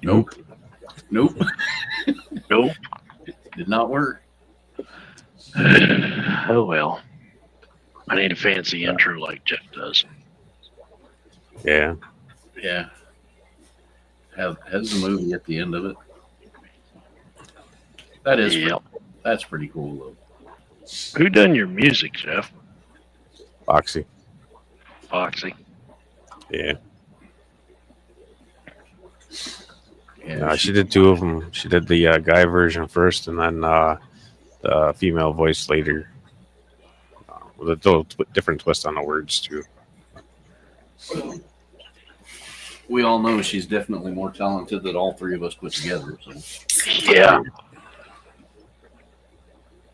Nope. Nope. Nope. Did not work. Oh well. I need a fancy intro like Jeff does. Yeah. Yeah. Has the movie at the end of it. That is. Yep. That's pretty cool though. Who done your music, Jeff? Foxy. Foxy. Yeah. Yeah. She did two of them. She did the guy version first, and then the female voice later, with a little different twist on the words too. We all know she's definitely more talented than all three of us put together. So. Yeah.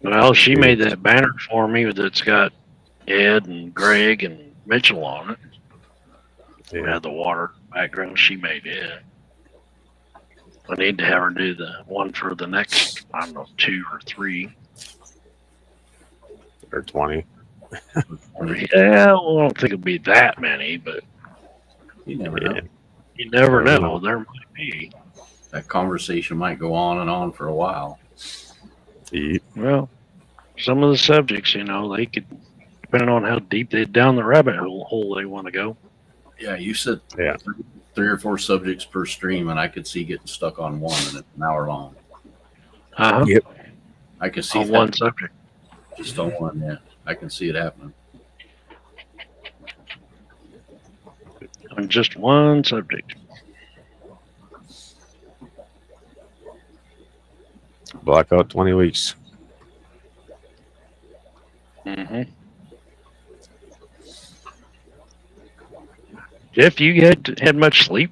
Well, she made that banner for me that's got Ed and Greg and Mitchell on it. We Yeah. had the water background. She made it. I need to have her do the one for the next, I don't know, 2 or 3. Or 20. Yeah, well, I don't think it'll be that many, but You never know. Yeah. you never Never know. know. There might be. That conversation might go on and on for a while. Yeah. Well, some of the subjects, they could, depending on how deep down the rabbit hole they want to go. Yeah, you said Yeah. 3 or 4 subjects per stream, and I could see getting stuck on one, and it's an hour long. Uh-huh. Yep. I can see On that one subject. just on one. Yeah, I can see it happening. On just one subject. Block out 20 weeks. Mm-hmm. Jeff, you had much sleep?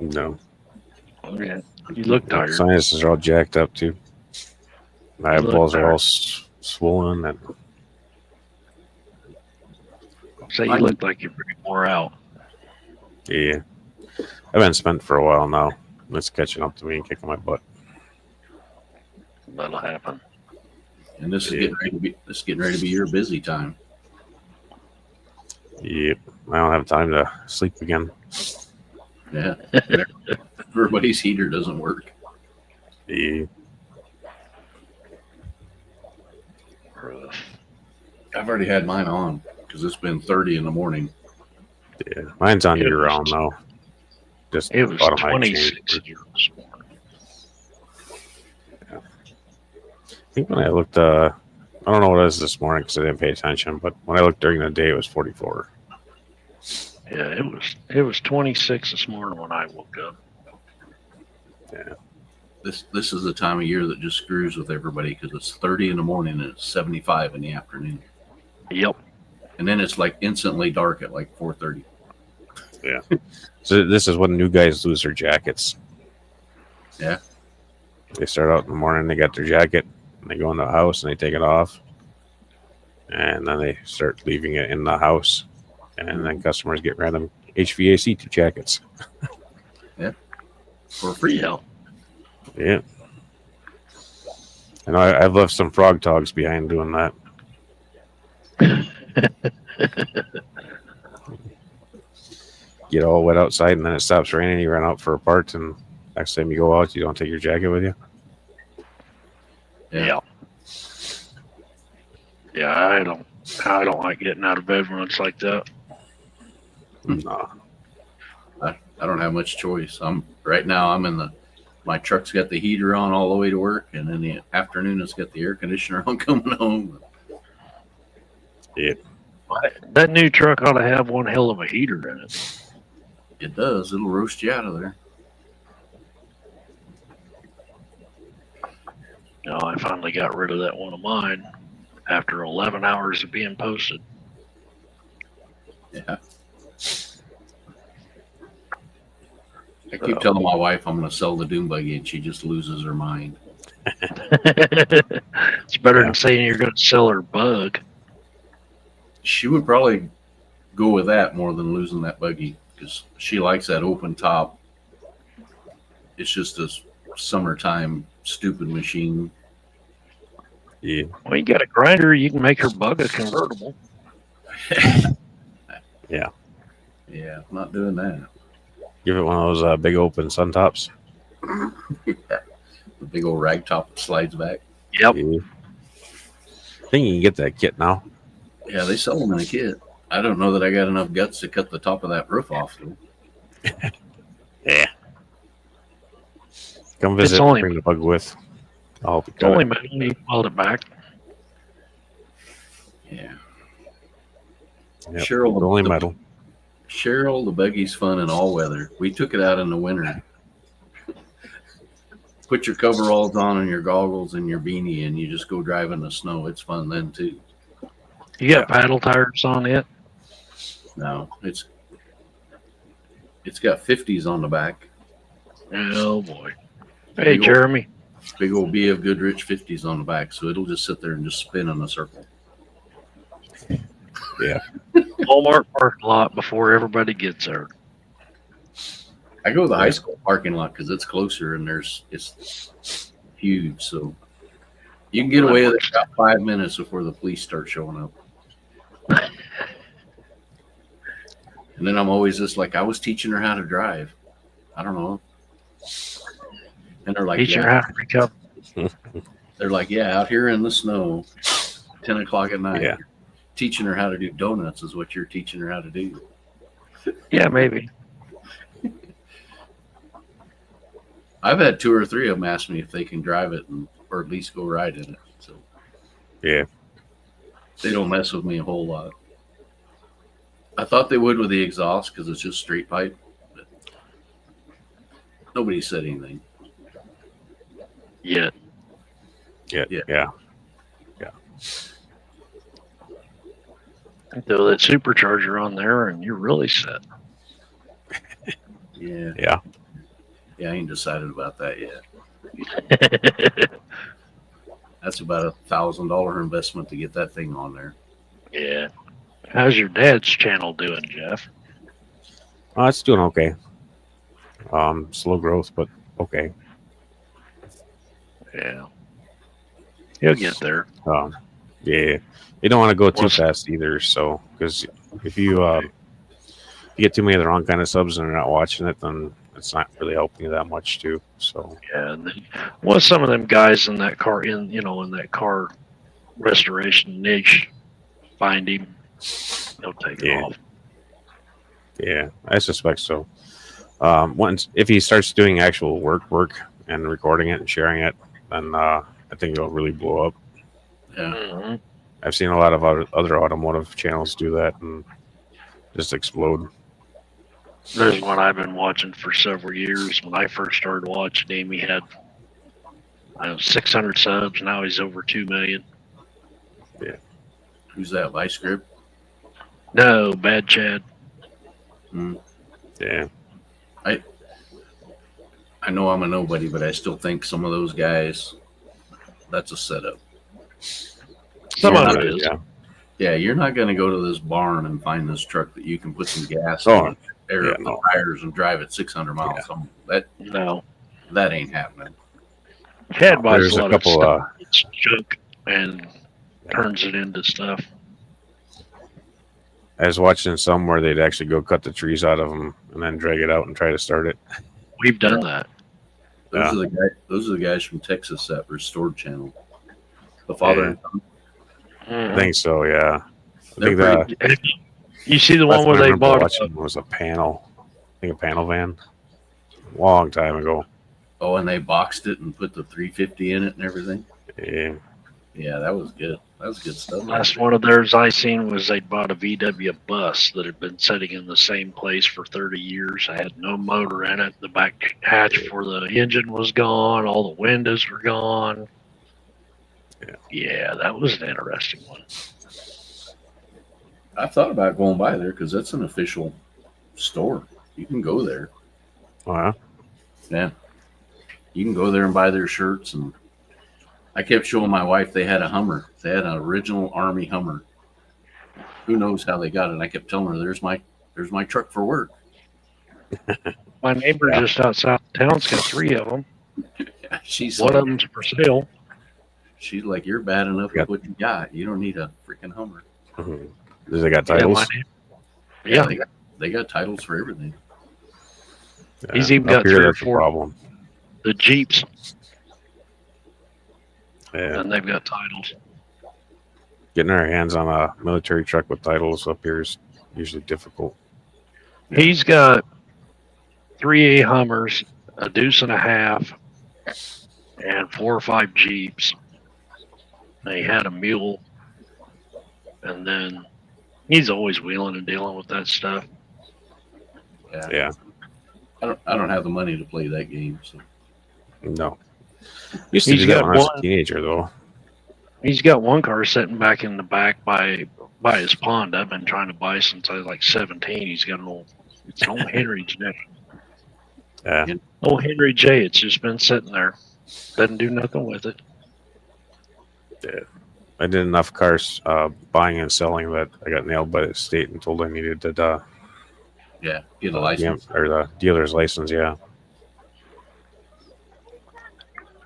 No. Yeah. You look tired. Sinuses are all jacked up too. My You look eyeballs are all tired. swollen, and So you look like you're pretty wore out. yeah, I've been spent for a while now. It's catching up to me and kicking my butt. That'll happen. And this is Yeah. getting ready to be your busy time. Yep. I don't have time to sleep again. Yeah, everybody's heater doesn't work. Yeah. Rough. I've already had mine on because it's been 30 in the morning. Yeah. Mine's on It year was- round now. Just It was automatic 26 change. here this morning. I think when I looked, I don't know what it is this morning because I didn't pay attention, but when I looked during the day, it was 44. Yeah, it was 26 this morning when I woke up. This is the time of year that just screws with everybody because it's 30 in the morning and it's 75 in the afternoon, Yep. and then it's like instantly dark at like 4:30. So this is when new guys lose their jackets. Yeah. They start out in the morning, they got their jacket, and they go in the house and they take it off. And then they start leaving it in the house. And then customers get random HVAC jackets. For free. Yeah. Yeah. I know I've left some frog togs behind doing that. Get all wet outside and then it stops raining. You run out for a part, and next time you go out, you don't take your jacket with you. Yeah. Yeah, I don't like getting out of bed when it's like that. No. I don't have much choice. I'm in my truck's got the heater on all the way to work, and in the afternoon it's got the air conditioner on coming home. Yeah. That new truck ought to have one hell of a heater in it. It does. It'll roast you out of there. I finally got rid of that one of mine after 11 hours of being posted. Yeah. I keep telling my wife I'm going to sell the Doom buggy, and she just loses her mind. It's better than saying you're going to sell her bug. She would probably go with that more than losing that buggy because she likes that open top. It's just a summertime stupid machine. Yeah. Well, you got a grinder, you can make her bug a convertible. Yeah. Yeah, I'm not doing that. Give it one of those big open sun tops. The big old rag top that slides back. Yep. Yeah. I think you can get that kit now. Yeah, they sell them in a kit. I don't know that I got enough guts to cut the top of that roof off, though. Yeah. Come visit. only- Bring the bug with. I'll help you It's cut only it. metal. You weld it back. Yeah. Yep. Cheryl, Only metal. Cheryl, the buggy's fun in all weather. We took it out in the winter. Put your coveralls on and your goggles and your beanie, and you just go drive in the snow. It's fun then too. You got paddle tires on it. No, it's got 50s on the back. Oh boy. Hey, Big old- Jeremy. Big old BF Goodrich 50s on the back, so it'll just sit there and just spin in a circle. Walmart parking lot before everybody gets there. I go to the high school parking lot because it's closer and it's huge, so you can get away with it about 5 minutes before the police start showing up. And then I'm always just like, I was teaching her how to drive. I don't know. And they're like, Teach her yeah. how to recover. They're like, yeah, out here in the snow, 10 o'clock at night. Yeah. Teaching her how to do donuts is what you're teaching her how to do. Yeah, maybe. I've had 2 or 3 of them ask me if they can drive it or at least go ride in it. So Yeah. they don't mess with me a whole lot. I thought they would with the exhaust because it's just straight pipe. But nobody said anything. Yet. Yeah. Throw that supercharger on there and you're really set. Yeah. Yeah. Yeah, I ain't decided about that yet. That's about $1,000 investment to get that thing on there. Yeah. How's your dad's channel doing, Jeff? It's doing okay. Slow growth, but okay. Yeah. He'll get there. Yeah. You don't want to go too Well, fast either. So, because if you get too many of the wrong kind of subs and they're not watching it, then it's not really helping you that much too. So, Yeah. And then, well, some of them guys in that car, in that car restoration niche, find him. He'll take it Yeah. off. yeah, I suspect so. If he starts doing actual work and recording it and sharing it, then I think it'll really blow up. Yeah. Mhm. I've seen a lot of other automotive channels do that and just explode. There's one I've been watching for several years. When I first started watching him, he had 600 subs. Now he's over 2 million. Who's that? Vice Grip? No, Bad Chad. Yeah. I know I'm a nobody, but I still think some of those guys, that's a setup. Some Yeah, of it is. Yeah. Yeah, you're not going to go to this barn and find this truck that you can put some gas Oh, in, air yeah, up the no. tires, and drive it 600 miles. No. That ain't happening. Chad buys There's a a lot couple, of stuff. It's junk and turns it into stuff. I was watching some where they'd actually go cut the trees out of them and then drag it out and try to start it. We've done that. Those are the guys from Texas that Restored Channel. The father and son. I think so. Yeah. I They're think pretty- the You see the last one where I they remember bought watching was a panel. I think a panel van. Long time ago. Oh, and they boxed it and put the 350 in it and everything. Yeah. Yeah, that was good. That was good stuff. last one of theirs I seen was they bought a VW bus that had been sitting in the same place for 30 years. I had no motor in it. The back hatch for the engine was gone. All the windows were gone. Yeah, that was an interesting one. I thought about going by there because that's an official store. You can go there. Oh, yeah. Yeah. You can go there and buy their shirts. And I kept showing my wife they had a Hummer. They had an original Army Hummer. Who knows how they got it? And I kept telling her, there's my truck for work. My neighbor Yeah. just outside of town's got 3 of them. She's One like, of them's for sale. she's like, you're bad enough with what you got. You don't need a freaking Hummer. Mhm. Does they got Yeah, titles? my neighbor. Yeah, They got titles for everything. He's even Up got here, 3 or that's a 4 problem. the Jeeps, Yeah. and they've got titles. Getting our hands on a military truck with titles up here is usually difficult. He's got 3 Hummers, a deuce and a half, and 4 or 5 Jeeps. And he had a mule, and then he's always wheeling and dealing with that stuff. Yeah. I don't have the money to play that game, so No. Used to He's do that got when I was one. a teenager, though. He's got one car sitting back in the back by his pond. I've been trying to buy since I was like 17. He's got it's an old Henry J. Yeah. Old Henry J. It's just been sitting there. Doesn't do nothing with it. I did enough cars buying and selling that I got nailed by the state and told I needed to yeah, get a license. or the dealer's license. Yeah.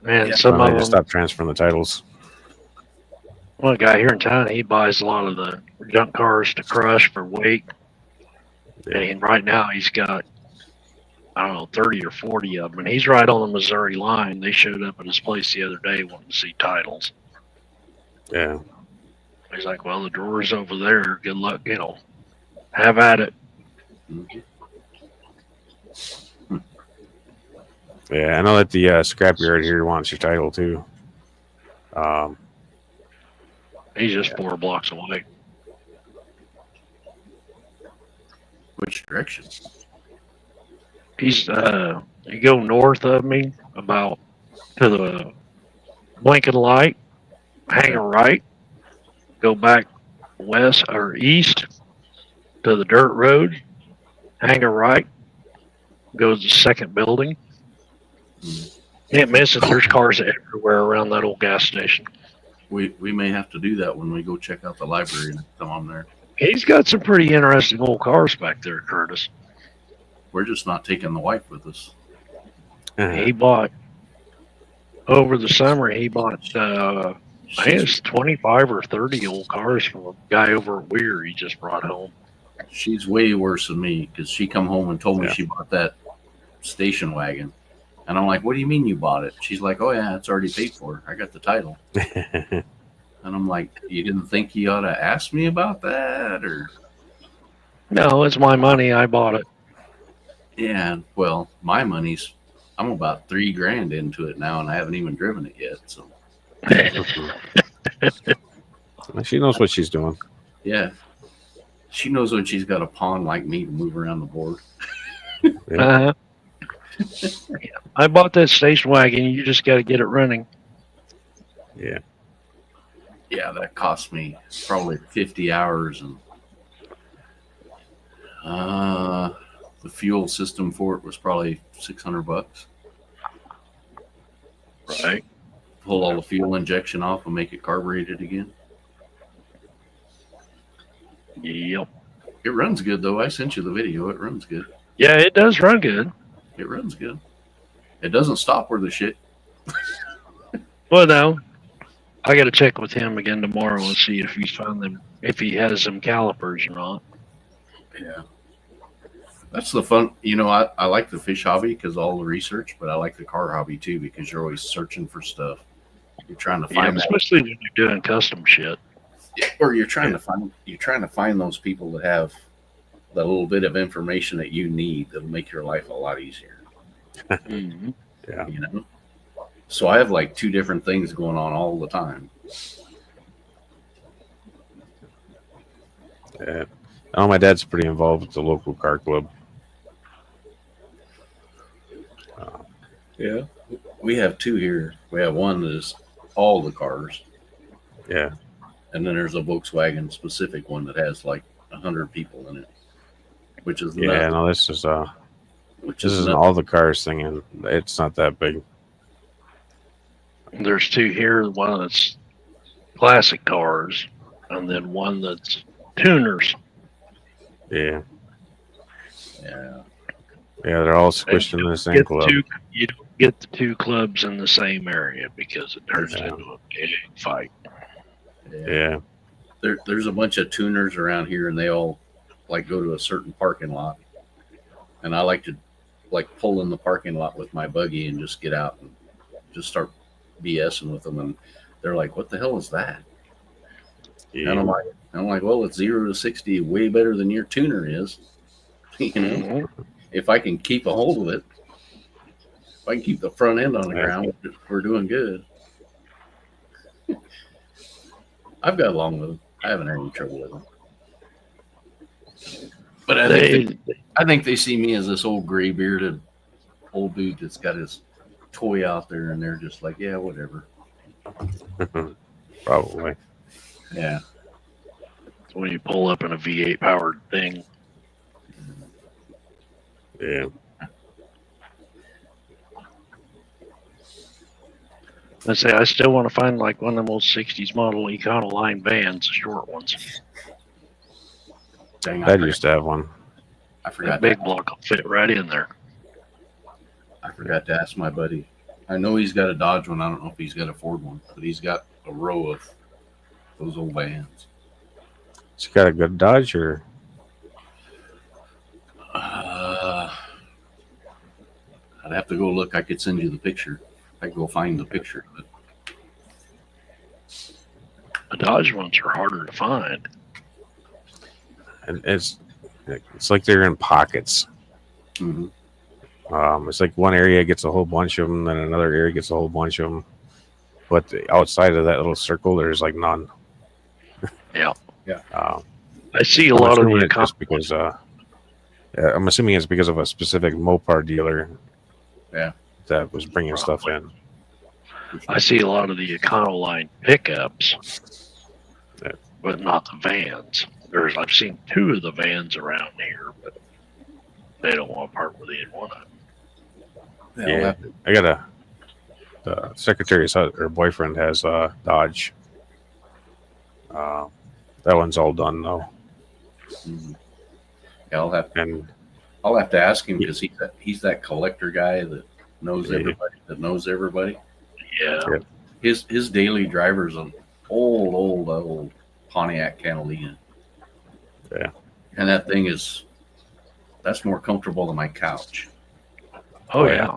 And Yeah, some Then I of just them. stopped transferring the titles. One guy here in town, he buys a lot of the junk cars to crush for weight. Yeah. And right now he's got, I don't know, 30 or 40 of them. And he's right on the Missouri line. They showed up at his place the other day wanting to see titles. Yeah. He's like, well, the drawer's over there. Good luck, have at it. Mhm. Yeah. I know that the scrapyard here wants your title too. He's just 4 blocks away. Which direction? He's you go north of me about to the blink of the light, hang a right, go back west or east to the dirt road, hang a right, go to the second building. Can't miss it. There's cars everywhere around that old gas station. We may have to do that when we go check out the library next time I'm there. He's got some pretty interesting old cars back there, Curtis. We're just not taking the wife with us. He bought over the summer. He bought I think it's 25 or 30 old cars from a guy over at Weir he just brought home. She's way worse than me because she come home and told me she bought that station wagon. And I'm like, what do you mean you bought it? She's like, oh, yeah, it's already paid for. I got the title. And I'm like, you didn't think you ought to ask me about that? Or No, it's my money. I bought it. yeah, well, my money's, I'm about $3,000 into it now, and I haven't even driven it yet. So She knows what she's doing. yeah, she knows when she's got a pawn like me to move around the board. Uh-huh. I bought that station wagon. You just got to get it running. Yeah. Yeah, that cost me probably 50 hours, and the fuel system for it was probably $600. Right. Pull all the fuel injection off and make it carbureted again. Yep. It runs good though. I sent you the video. It runs good. Yeah, it does run good. It runs good. It doesn't stop where the shit. Well, no. I got to check with him again tomorrow and see if he's found them, if he has some calipers or not. Yeah. That's the fun. I like the fish hobby because all the research, but I like the car hobby too because you're always searching for stuff. You're trying to find that, especially when you're doing custom shit. or you're trying to find those people that have the little bit of information that you need that'll make your life a lot easier. Mm-hmm. Yeah. So I have like 2 different things going on all the time. Yeah. Oh, my dad's pretty involved with the local car club. Yeah. We have 2 here. We have one that is all the cars. Yeah. And then there's a Volkswagen specific one that has like 100 people in it, which is Yeah. nuts, No, this is which this is isn't nuts. all the cars thing, and it's not that big. There's 2 here. One that's classic cars, and then one that's tuners. Yeah. Yeah. Yeah, they're all squished in the same club. You don't get the 2 clubs in the same area because it turns Yeah. into a big fight. Yeah. There's a bunch of tuners around here, and they all like go to a certain parking lot. And I like to like pull in the parking lot with my buggy and just get out and just start BSing with them, and they're like, "What the hell is that?" Yeah. And I'm like, well, it's 0 to 60 way better than your tuner is. You know, Mhm. if I can keep a hold of it, if I can keep the front end on the Yeah. ground, we're doing good. I've got along with them. I haven't had any trouble with them. But I think they see me as this old gray bearded old dude that's got his toy out there, and they're just like, yeah, whatever. Probably. Yeah. When you pull up in a V8 powered thing, Yeah. I say I still want to find like one of them old '60s model Econoline vans, the short ones. Dang, Dad used to have one. I That forgot. big block will fit right in there. I forgot to ask my buddy. I know he's got a Dodge one. I don't know if he's got a Ford one, but he's got a row of those old vans. She got a good Dodge, or I'd have to go look. I could send you the picture. I could go find the picture of it. The Dodge ones are harder to find. and it's like they're in pockets. Mm-hmm. It's like one area gets a whole bunch of them, then another area gets a whole bunch of them. But outside of that little circle, there's like none. Yeah. Yeah. I see a I'm lot of assuming the it's just because I'm assuming it's because of a specific Mopar dealer. Yeah. That was bringing stuff in. I see a lot of the Econoline pickups, Yeah. but not the vans. I've seen 2 of the vans around here, but they don't want to part with either one of them. Yeah. I got the secretary's her boyfriend has a Dodge. That one's all done though, Mm-hmm. Yeah, and I'll have to ask him because he's that collector guy that knows Yeah. everybody. That knows everybody. Yeah. His daily driver's an old Pontiac Catalina. Yeah. And that thing that's more comfortable than my couch. Oh, yeah. yeah.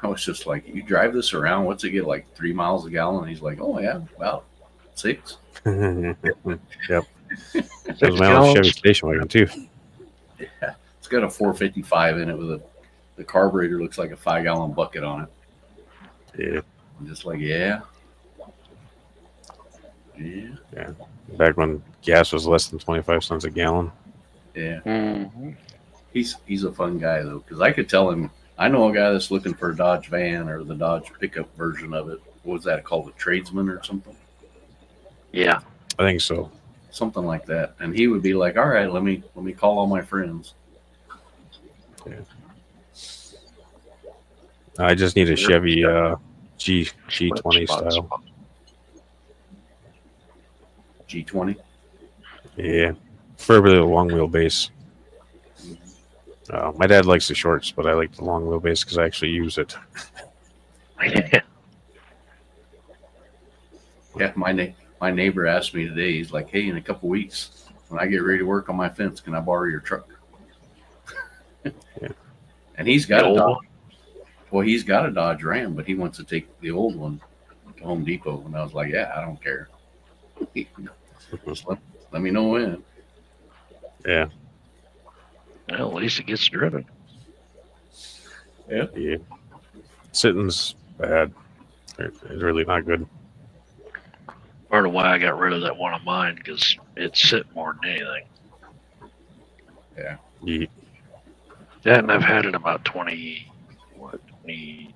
I was just like, you drive this around, what's it get, like 3 miles a gallon? And he's like, oh yeah, about 6. Yep. That 6 was my old Chevy gallons. station wagon too. Yeah, it's got a 455 in it with the carburetor looks like a 5-gallon bucket on it. Yeah. I'm just like, yeah. Back when gas was less than 25 cents a gallon. Yeah. Mhm. He's a fun guy though, because I could tell him. I know a guy that's looking for a Dodge van or the Dodge pickup version of it. What was that called, a tradesman or something? Yeah. I think so. Something like that. And he would be like, "All right, let me call all my friends." I just need a Sure. Chevy G20 style. G20. Yeah, preferably a long wheelbase. My dad likes the shorts, but I like the long wheelbase because I actually use it. Yeah, my neighbor asked me today. He's like, "Hey, in a couple weeks, when I get ready to work on my fence, can I borrow your truck?" Yeah. And he's got The a old Dodge. one? Well, he's got a Dodge Ram, but he wants to take the old one to Home Depot. And I was like, "Yeah, I don't care. Just let me know when." Yeah, Well, at least it gets driven. yeah. Sitting's bad. It's really not good. Part of why I got rid of that one of mine because it sit more than anything. Yeah, Yeah, and I've had it about 23,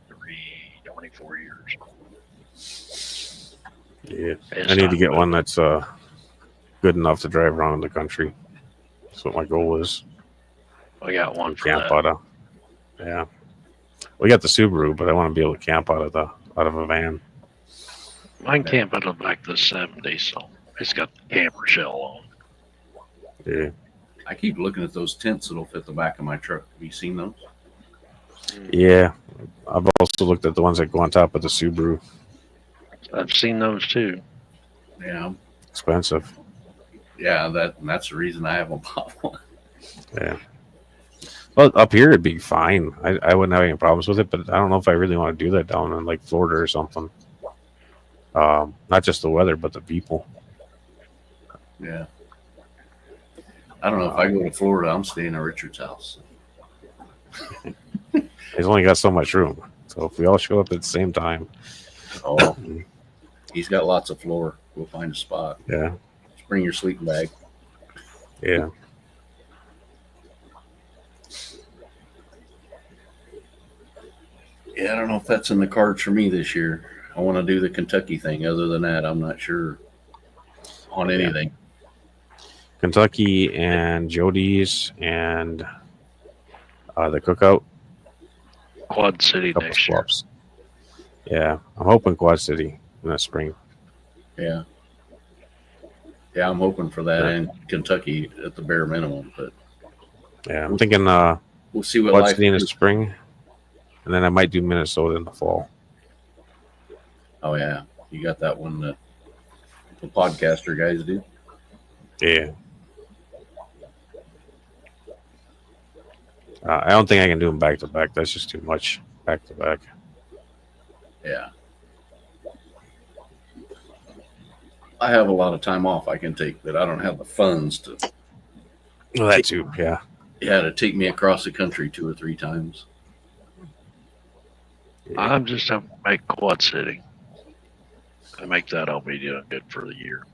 24 years. yeah. It's I need to not get good. one that's good enough to drive around the country. That's what my goal is. I got one for Camp that. out of. Yeah, we got the Subaru, but I want to be able to camp out of a van. Mine camp out of the back of the 70, so it's got the camper shell on. Yeah, I keep looking at those tents that'll fit the back of my truck. Have you seen those? yeah. I've also looked at the ones that go on top of the Subaru. I've seen those too. Yeah, Expensive. yeah. That's the reason I haven't bought one. Yeah. Well, up here it'd be fine. I wouldn't have any problems with it, but I don't know if I really want to do that down in like Florida or something. Not just the weather, but the people. Yeah. I don't know. If I go to Florida, I'm staying at Richard's house. He's only got so much room. So if we all show up at the same time, Oh, he's got lots of floor. We'll find a spot. yeah, Just bring your sleeping bag. yeah. Yeah, I don't know if that's in the cards for me this year. I want to do the Kentucky thing. Other than that, I'm not sure on anything. Kentucky and Jody's and the cookout. Quad City Couple next year. swaps. Yeah, I'm hoping Quad City in the spring. Yeah. Yeah, I'm hoping for that Yeah. in Kentucky at the bare minimum. But Yeah, I'm thinking we'll see what Quad life City in the is. spring, and then I might do Minnesota in the fall. Oh, yeah. You got that one that the podcaster guys do. Yeah. I don't think I can do them back to back. That's just too much back to back. Yeah. I have a lot of time off I can take, but I don't have the funds to Well, that too. Yeah. to take me across the country 2 or 3 times. I'm just going to make Quad City. I make that, I'll be doing good for the year.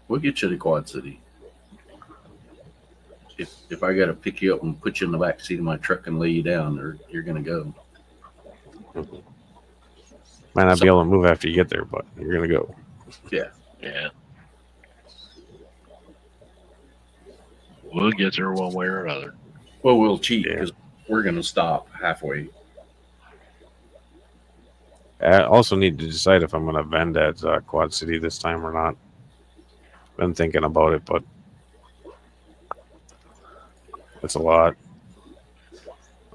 We'll get you to Quad City. If I got to pick you up and put you in the back seat of my truck and lay you down, or you're gonna go. Might not be able to move after you get there, but you're gonna go. Yeah. We'll get there one way or another. Well, we'll cheat Yeah. because we're gonna stop halfway. I also need to decide if I'm gonna vend at Quad City this time or not. Been thinking about it, but it's a lot.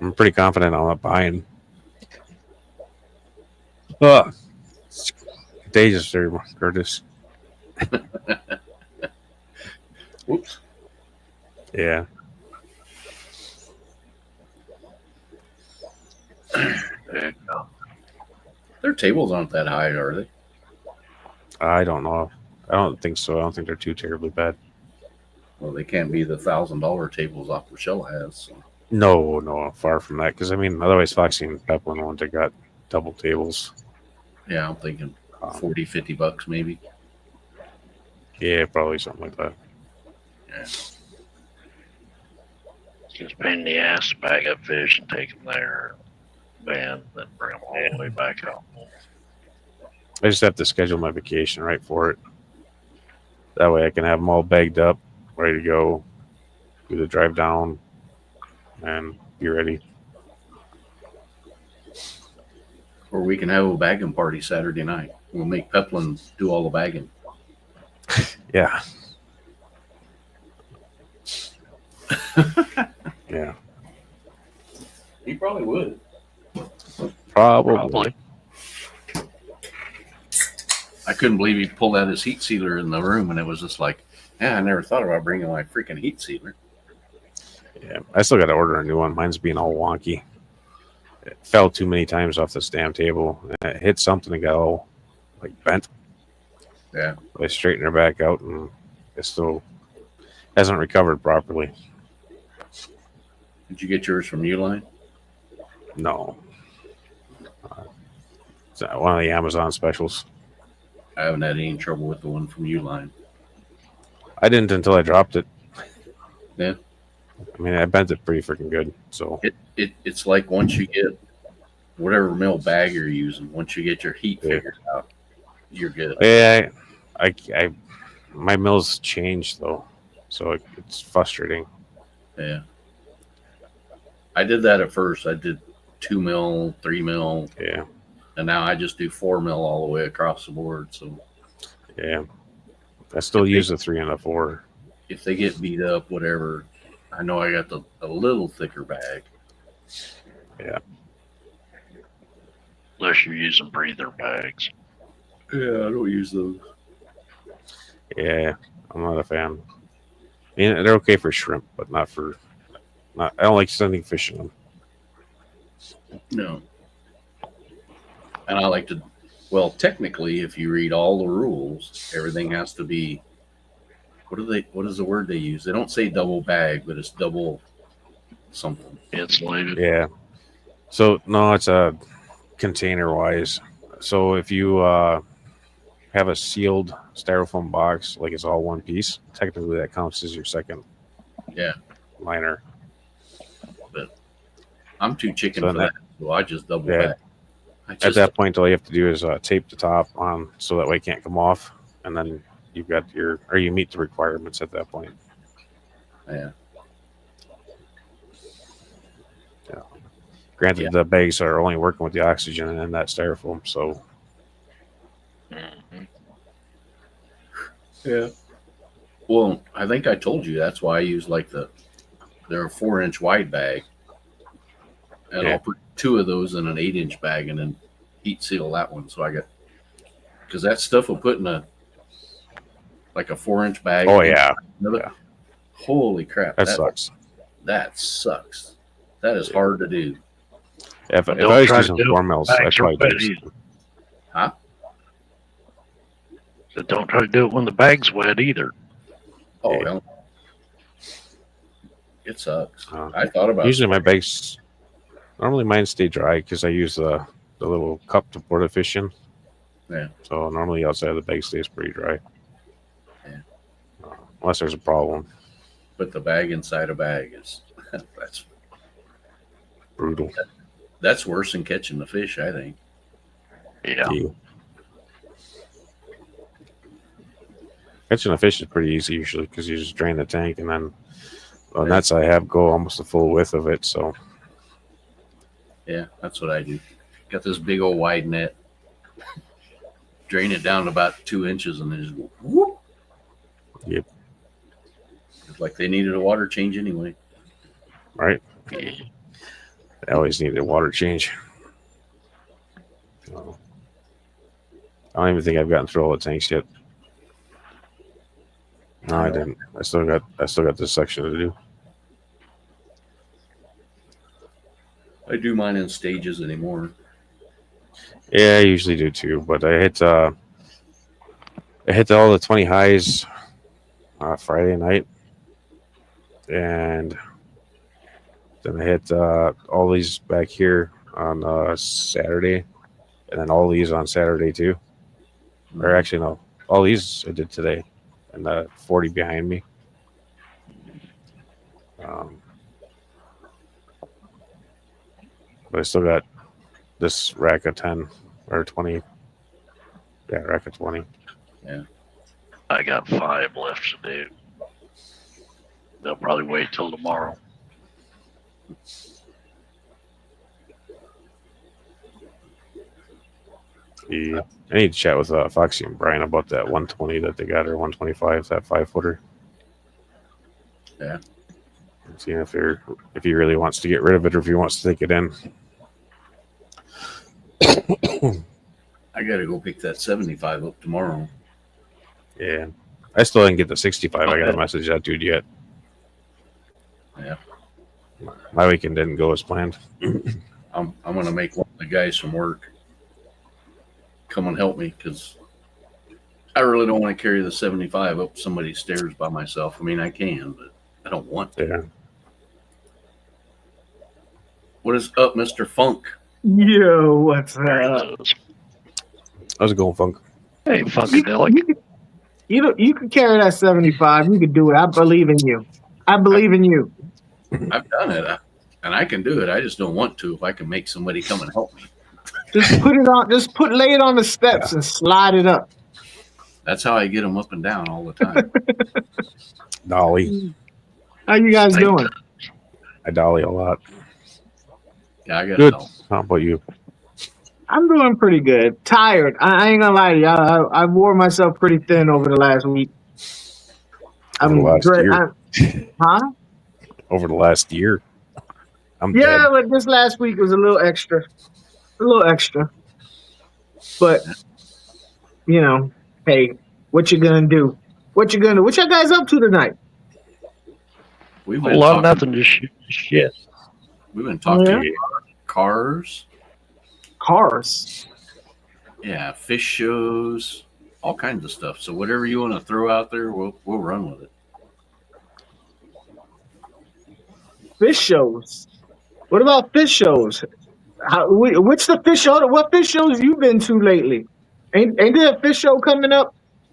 I'm pretty confident I'm not buying. Contagious there, Curtis. Whoops. Yeah. There you go. Their tables aren't that high, are they? I don't know. I don't think so. I don't think they're too terribly bad. Well, they can't be the $1,000 tables Aqua has. So. No, far from that. Because I mean, otherwise, Foxy and Peplin ones, they got double tables. Yeah, I'm thinking Um, 40, $50 maybe. Yeah, probably something like that. Yeah. Just pain in the ass to bag up fish and take them there, van, then bring them all the way back home. I just have to schedule my vacation right for it. That way, I can have them all bagged up, ready to go, do the drive down, and be ready. Or we can have a bagging party Saturday night. We'll make Peplin do all the bagging. Yeah. Yeah. He probably would. Probably. I couldn't believe he pulled out his heat sealer in the room, and it was just like, yeah, I never thought about bringing my freaking heat sealer. Yeah. I still got to order a new one. Mine's being all wonky. It fell too many times off this damn table. And it hit something and got all like bent. Yeah. I straightened her back out, and it still hasn't recovered properly. Did you get yours from Uline? No. It's one of the Amazon specials. I haven't had any trouble with the one from Uline. I didn't until I dropped it. Yeah. I mean, I bent it pretty freaking good. So It's like once you get whatever mill bag you're using, once you get your heat Yeah. figured out, you're good. yeah, I my mill's changed though, so it's frustrating. Yeah. I did that at first. I did 2 mil, 3 mil, Yeah, and now I just do 4 mil all the way across the board. So yeah. I still use the 3 and the 4. if they get beat up, whatever, I know I got a little thicker bag. Unless you're using breather bags. Yeah, I don't use those. Yeah, I'm not a fan. I mean, they're okay for shrimp, but not for I don't like sending fish in them. No. And I like to, well, technically, if you read all the rules, everything has to be, what is the word they use? They don't say double bag, but it's double something. Insulated. Yeah. So no, it's a container wise. So if you have a sealed styrofoam box, like it's all one piece, technically that counts as your second Yeah. liner. But I'm too chicken So for that, so I just double Yeah. bag. At that point, all you have to do is tape the top on so that way it can't come off, and then you've got you meet the requirements at that point. Yeah. Granted, the bags are only working with the oxygen and that styrofoam, so Mhm. Yeah. Well, I think I told you that's why I use they're a 4-inch wide bag, and Yeah. I'll put 2 of those in an 8-inch bag and then heat seal that one. So because that stuff will put in a 4-inch bag. oh yeah, Yeah. Holy crap! that sucks. That sucks. That is hard to do. If Don't I was try to using do it 4 mils, I'd bags are probably wet do. either. Huh? But don't try to do it when the bag's wet either. Oh, Yeah. well, it sucks. Uh, I thought about Usually my bags, normally mine stay dry because I use the little cup to pour the fish in. Yeah. So normally outside the bag stays pretty dry. Yeah. Unless there's a problem. but the bag inside a bag is Brutal. that's worse than catching the fish, I think. Yeah. Catching a fish is pretty easy usually because you just drain the tank and then the nets I have go almost the full width of it. So Yeah, that's what I do. Got this big old wide net. Drain it down to about 2 inches and then just go whoop. Yep. It's like they needed a water change anyway. right, I always need a water change. So, I don't even think I've gotten through all the tanks yet. No, I didn't. I still got this section to do. I do mine in stages anymore. Yeah, I usually do too, but I hit all the 20 highs Friday night, and then I hit all these back here on Saturday, and then all these on Saturday too. Or actually, no, all these I did today, and the 40 behind me. But I still got this rack of 10 or 20. Yeah, rack of 20. I got 5 left to do. They'll probably wait till tomorrow. I need to chat with Foxy and Brian about that 120 that they got, or 125, that 5-footer. Yeah. Seeing if he really wants to get rid of it or if he wants to take it in. I got to go pick that 75 up tomorrow. Yeah. I still didn't get the 65. I got to message that dude yet. Yeah. My weekend didn't go as planned. I'm going to make one of the guys from work come and help me because I really don't want to carry the 75 up somebody's stairs by myself. I mean, I can, but I don't want to. Yeah. What is up, Mr. Funk? Yo, what's There up? it is. How's it going, Funk? Hey, Funkadelic. You can carry that 75. You can do it. I believe in you. I believe in you. I've done it, and I can do it. I just don't want to if I can make somebody come and help me. Just put it on. Lay it on the steps and slide it up. That's how I get them up and down all the time. Dolly. How you guys doing? I dolly a lot. Yeah, I got Good. to How about you? I'm doing pretty good. Tired. I ain't gonna lie to you. I wore myself pretty thin over the last week. Over the last year. Huh? Over the last year. I'm Yeah, dead. but this last week was a little extra. But hey, what you gonna do? What y'all guys up to tonight? We've A been lot of talking, nothing, just shoot the shit. we've been talking Yeah. cars, Cars. yeah, fish shows, all kinds of stuff. So whatever you want to throw out there, we'll run with it. Fish shows. What about fish shows? What's the fish show? What fish shows you been to lately? Ain't there a fish show coming up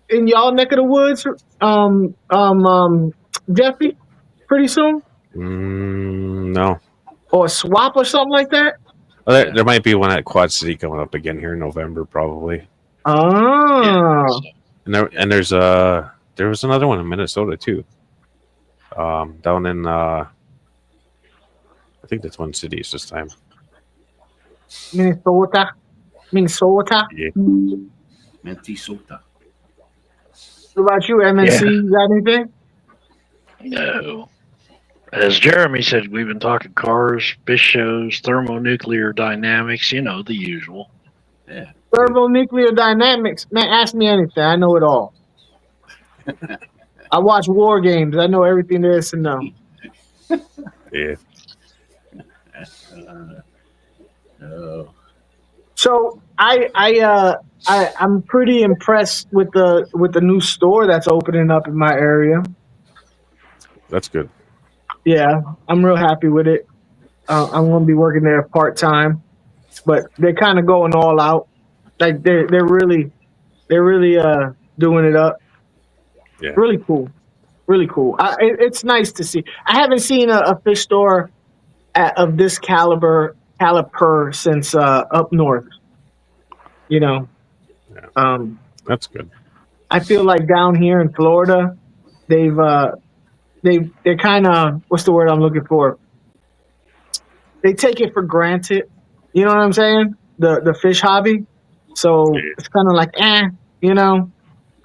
in y'all neck of the woods? Jeffy, pretty soon, No. or a swap or something like that. Well, there might be one at Quad City coming up again here in November, probably. Ah, And there was another one in Minnesota too. Down in I think that's Twin Cities this time. Minnesota. Yeah. Minnesota. What about you, MNC? Yeah. You got anything? No. As Jeremy said, we've been talking cars, fish shows, thermonuclear dynamics, the usual. Yeah. Thermonuclear dynamics. Man, ask me anything. I know it all. I watch war games. I know everything there is to know. Yeah. Oh, So I'm pretty impressed with the new store that's opening up in my area. That's good. Yeah, I'm real happy with it. I'm gonna be working there part time, but they're kind of going all out. Like they're really doing it up. Yeah. Really cool, really cool. It's nice to see. I haven't seen a fish store of this caliber since up north. Yeah. Um, That's good. I feel like down here in Florida, they're kind of, what's the word I'm looking for? They take it for granted. You know what I'm saying? The fish hobby. So Yeah. it's kind of like, you know.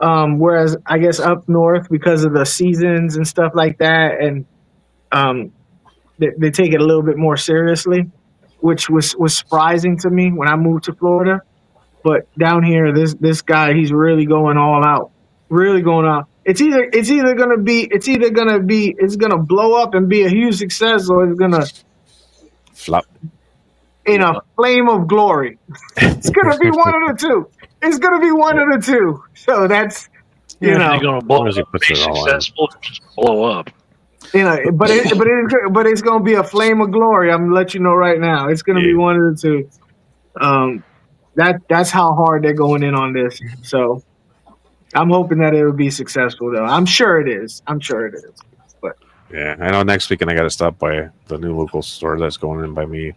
Whereas I guess up north, because of the seasons and stuff like that, and they take it a little bit more seriously, which was surprising to me when I moved to Florida. But down here, this guy, he's really going all out, really going out. It's either gonna blow up and be a huge success, or it's gonna Flop. in a flame of glory. It's gonna be one of the two. It's gonna be one of the two. So that's They're going to blow As long as he up, puts be it all on. successful, just blow up. but it's gonna be a flame of glory. I'm gonna let you know right now. It's gonna be Yeah. one of the two. That's how hard they're going in on this. So I'm hoping that it will be successful, though. I'm sure it is. Yeah, I know next weekend I got to stop by the new local store that's going in by me.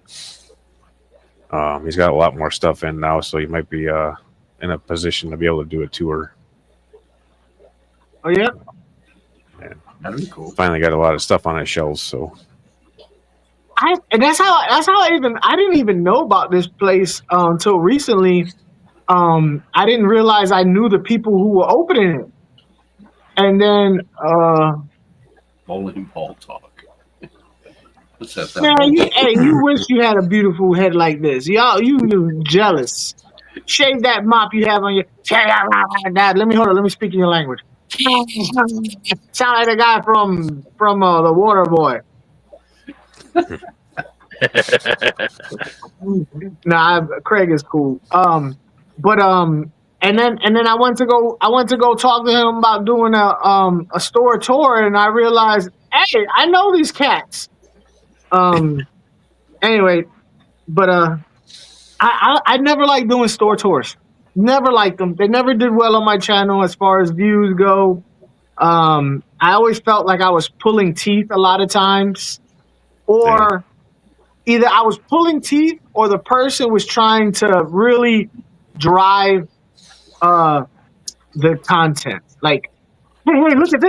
He's got a lot more stuff in now, so he might be in a position to be able to do a tour. Oh yeah. that'd be cool. Finally got a lot of stuff on his shelves, so And that's how I didn't even know about this place until recently. I didn't realize I knew the people who were opening it, and then Bowling ball talk. Let's have that. man, bowling. you wish you had a beautiful head like this. Y'all, you jealous. Shave that mop you have on your. Dad, let me speak in your language. Sound like the guy from the Water Boy. Nah, Craig is cool. And then I went to go talk to him about doing a store tour, and I realized, hey, I know these cats. Anyway, but I never liked doing store tours. Never liked them. They never did well on my channel as far as views go. I always felt like I was pulling teeth a lot of times, or either I was pulling teeth or the person was trying to really drive the content. Like, hey, look at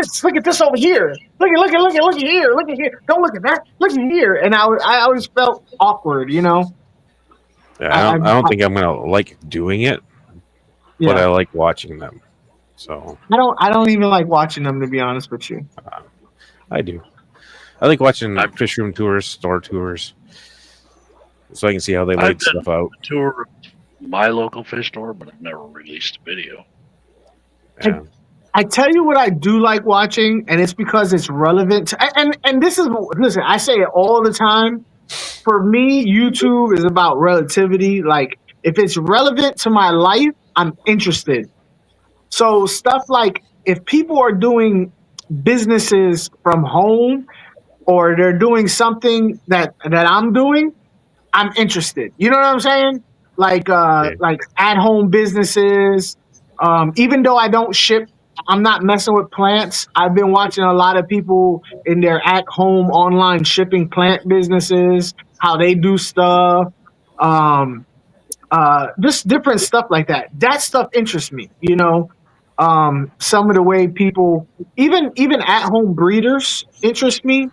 this over here. Look at here. Don't look at that. Look at here. And I always felt awkward, you know. yeah, I don't think I'm gonna like doing it, Yeah. but I like watching them. So I don't even like watching them, to be honest with you. I do. I like watching I've- fish room tours, store tours, so I can see how they I've light done- stuff out. Tour of my local fish store, but I've never released a video. Yeah. I tell you what I do like watching, and it's because it's relevant. And this is, listen, I say it all the time. For me, YouTube is about relativity. Like, if it's relevant to my life, I'm interested. So stuff like if people are doing businesses from home or they're doing something that I'm doing, I'm interested. You know what I'm saying? Yeah. Like at home businesses. Even though I don't ship, I'm not messing with plants. I've been watching a lot of people in their at home online shipping plant businesses, how they do stuff. Um, just different stuff like that. That stuff interests me, you know. Some of the way people even at home breeders interest me,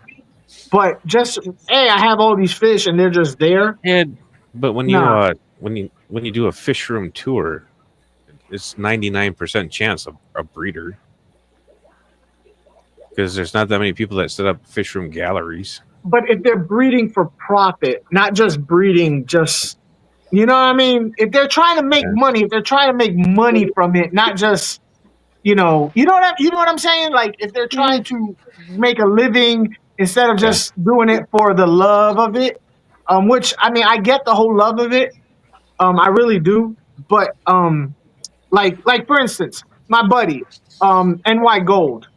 but just hey, I have all these fish and they're just there. And but when you Nah. when you do a fish room tour, it's 99% chance of a breeder because there's not that many people that set up fish room galleries. But if they're breeding for profit, not just breeding, just you know what I mean? If they're trying to make Yeah. money, if they're trying to make money from it, not just you know what I'm saying? Like if they're trying to make a living instead of Yeah. just doing it for the love of it, which I mean I get the whole love of it, I really do. But like for instance, my buddy, NY Gold,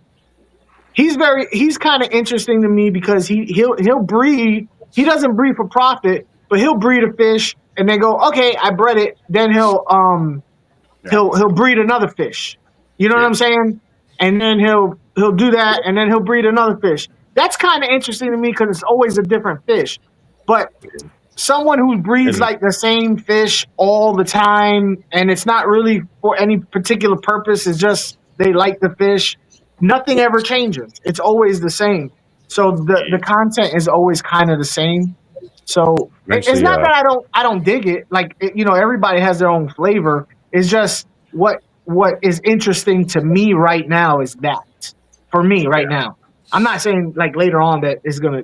he's kind of interesting to me because he'll breed. He doesn't breed for profit, but he'll breed a fish and then go, okay, I bred it. Then he'll breed another fish. You know what I'm saying? And then he'll do that, and then he'll breed another fish. That's kind of interesting to me because it's always a different fish. But someone who breeds And- like the same fish all the time, and it's not really for any particular purpose. It's just they like the fish. Nothing ever changes. It's always the same. So the content is always kind of the same. So it's Eventually, not that I don't dig it. Like everybody has their own flavor. It's just what is interesting to me right now is that for me right now. I'm not saying like later on that it's gonna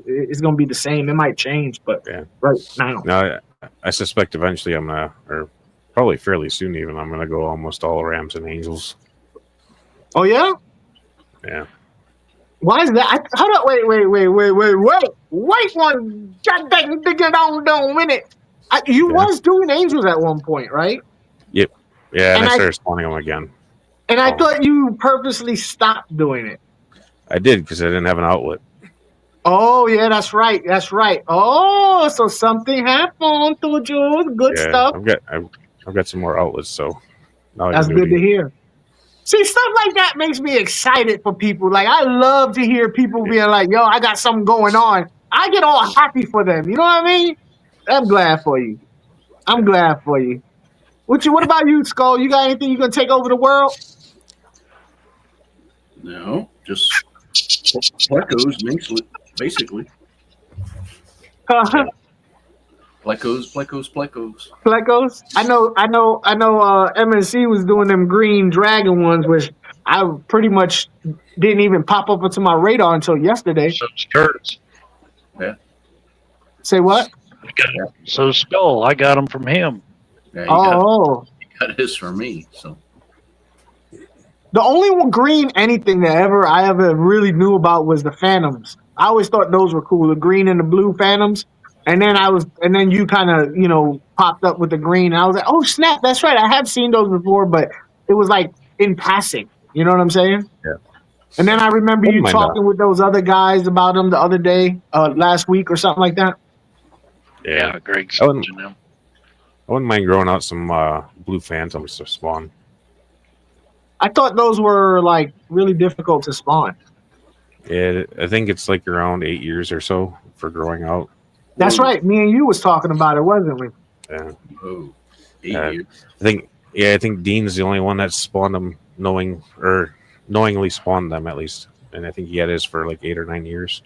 be the same. It might change, but Yeah. right now. No, I suspect eventually I'm gonna, or probably fairly soon even, I'm gonna go almost all Rams and Angels. Oh yeah. Yeah. Why is that? Hold on. Wait one goddamn minute. You Yeah. was doing Angels at one point, right? Yep. Yeah, and And I I- started spawning them again. And I Oh. thought you purposely stopped doing it. I did because I didn't have an outlet. Oh yeah, that's right. That's right. Oh, so something happened to you. Good Yeah, stuff. I've got some more outlets, so now I That's can do it good to again. hear. See, stuff like that makes me excited for people. Like I love to hear people being like, "Yo, I got something going on." I get all happy for them. You know what I mean? I'm glad for you. I'm glad for you. What about you, Skull? You got anything you gonna take over the world? No, just plecos, basically. Plecos. Plecos? I know. MNC was doing them green dragon ones, which I pretty much didn't even pop up onto my radar until yesterday. So's Kurt's. Say what? So Skull, I got them from him. Yeah, Oh, he got his for me. So the only one green anything that I ever really knew about was the Phantoms. I always thought those were cool, the green and the blue Phantoms. And then you kind of popped up with the green. And I was like, oh snap, that's right. I have seen those before, but it was like in passing. You know what I'm saying? Yeah. And then I remember Wouldn't you mind talking with those other guys about them the other day, last week or something like that. Yeah, Greg's I wouldn't- teaching them. I wouldn't mind growing out some blue phantoms to spawn. I thought those were like really difficult to spawn. Yeah, I think it's like around 8 years or so for growing out. That's right. Me and you was talking about it, wasn't we? Yeah. oh, 8 Yeah. years. I think Dean's the only one that spawned them knowingly spawned them at least. And I think he had his for like 8 or 9 years.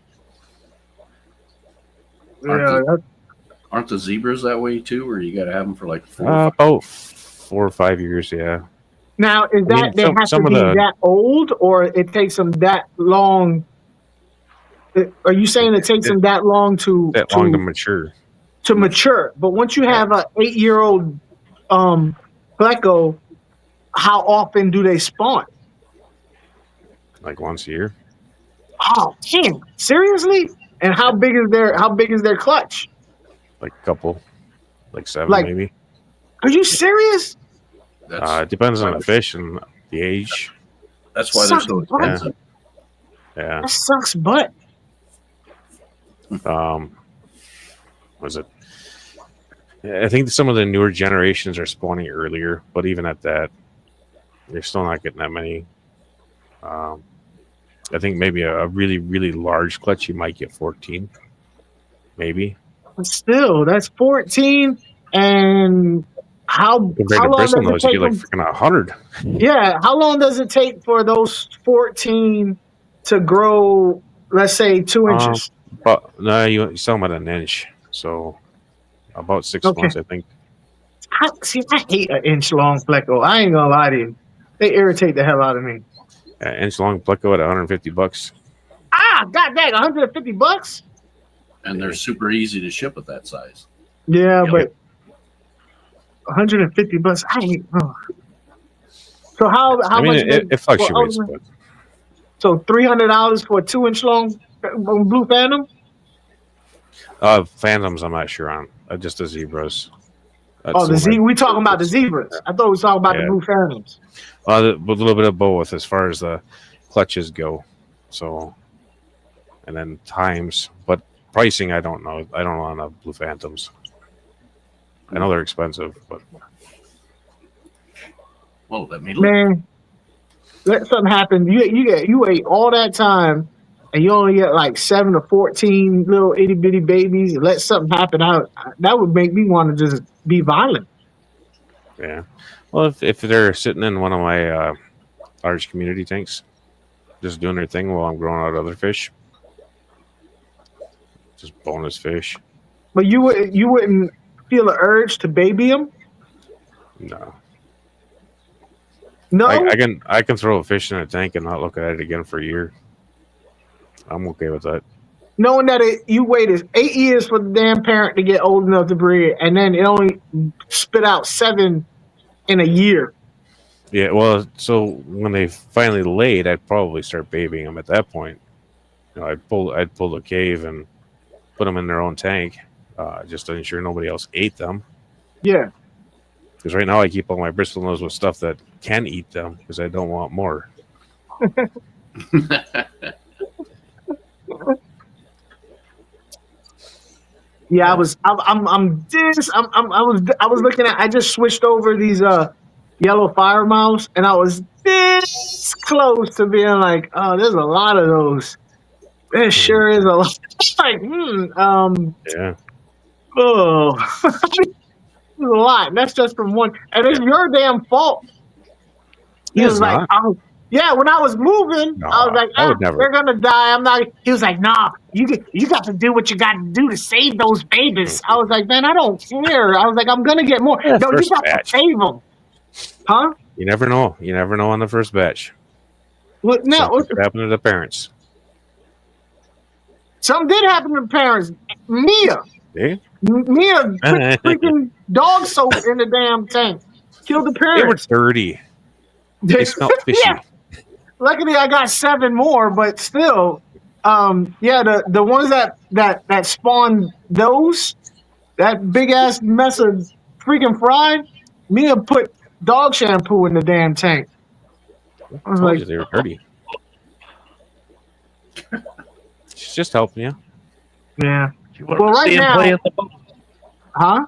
Aren't the zebras that way too, where you got to have them for like 4 or 5? About 4 or 5 years, yeah. Now, is that mean, they have to some be of the- that old, or it takes them that long? Are you saying it takes them that long to Mature. to mature? But once you have an 8-year-old pleco, how often do they spawn? like once a year. Oh, damn! Seriously? And how big is their clutch? Like a couple, like 7 Like- maybe. Are you serious? It depends on the fish and the age. That's why they're so Sucks butt. expensive. Yeah. That sucks butt. Was it? I think some of the newer generations are spawning earlier, but even at that, they're still not getting that many. I think maybe a really, really large clutch, you might get 14, maybe. But still, that's 14. And how Compared to long does bristle it nose, you take get like them? freaking 100. Yeah, how long does it take for those 14 to grow? Let's say 2 inches. But no, you sell them at an inch, so about 6 Okay. months, I think. I hate an inch long pleco. I ain't gonna lie to you. They irritate the hell out of me. An inch long pleco at $150. Ah, god dang, $150? And they're super easy to ship at that size. Yeah, Yep. but $150. I hate. Oh. So how I mean, much? it fluctuates, but So $300 for a 2-inch long blue phantom? phantoms, I'm not sure on. Just the zebras. Oh, the Z. We talking about the zebras. I thought we was talking about the Yeah. blue phantoms. With a little bit of both as far as the clutches go. So, and then times, but pricing, I don't know. I don't know on the blue phantoms. I know they're expensive, but Well, let me look. Man, let something happen. You wait all that time, and you only get like 7 to 14 little itty bitty babies. And let something happen out. That would make me want to just be violent. yeah. Well, if they're sitting in one of my large community tanks, just doing their thing while I'm growing out other fish, just bonus fish. But you wouldn't feel the urge to baby them. No, No, I can throw a fish in a tank and not look at it again for a year. I'm okay with that. knowing that you waited 8 years for the damn parent to get old enough to breed, and then it only spit out 7 in a year. Yeah, well, so when they finally laid, I'd probably start babying them at that point. You know, I'd pull the cave and put them in their own tank, just to ensure nobody else ate them. Yeah. Because right now I keep all my bristle nose with stuff that can eat them because I don't want more. Yeah, I was looking at. I just switched over these yellow fire mouse, and I was this close to being like, oh, there's a lot of those. There sure is a lot. Like, Yeah. oh, there's a lot. And that's just from one, and it's your damn fault. He It's was like, not. yeah, when I was moving, No, I was like, I would never. they're gonna die. I'm not. He was like, nah, you got to do what you got to do to save those babies. I was like, man, I don't care. I was like, I'm gonna get more. Yeah, No, you first got batch. to save them, huh? You never know. You never know on the first batch. Well, no, Something happened to the parents. something did happen to the parents. Mia They put freaking dog soap in the damn tank. Killed the were parents. dirty. They smelled fishy. Yeah. Luckily, I got 7 more, but still, yeah, the ones that spawned those, that big ass mess of freaking fried, Mia put dog shampoo in the damn tank. I was Told like, you they were dirty. She's just helping you. yeah, She wanted Well, to right see him now- play in the bubbles. huh?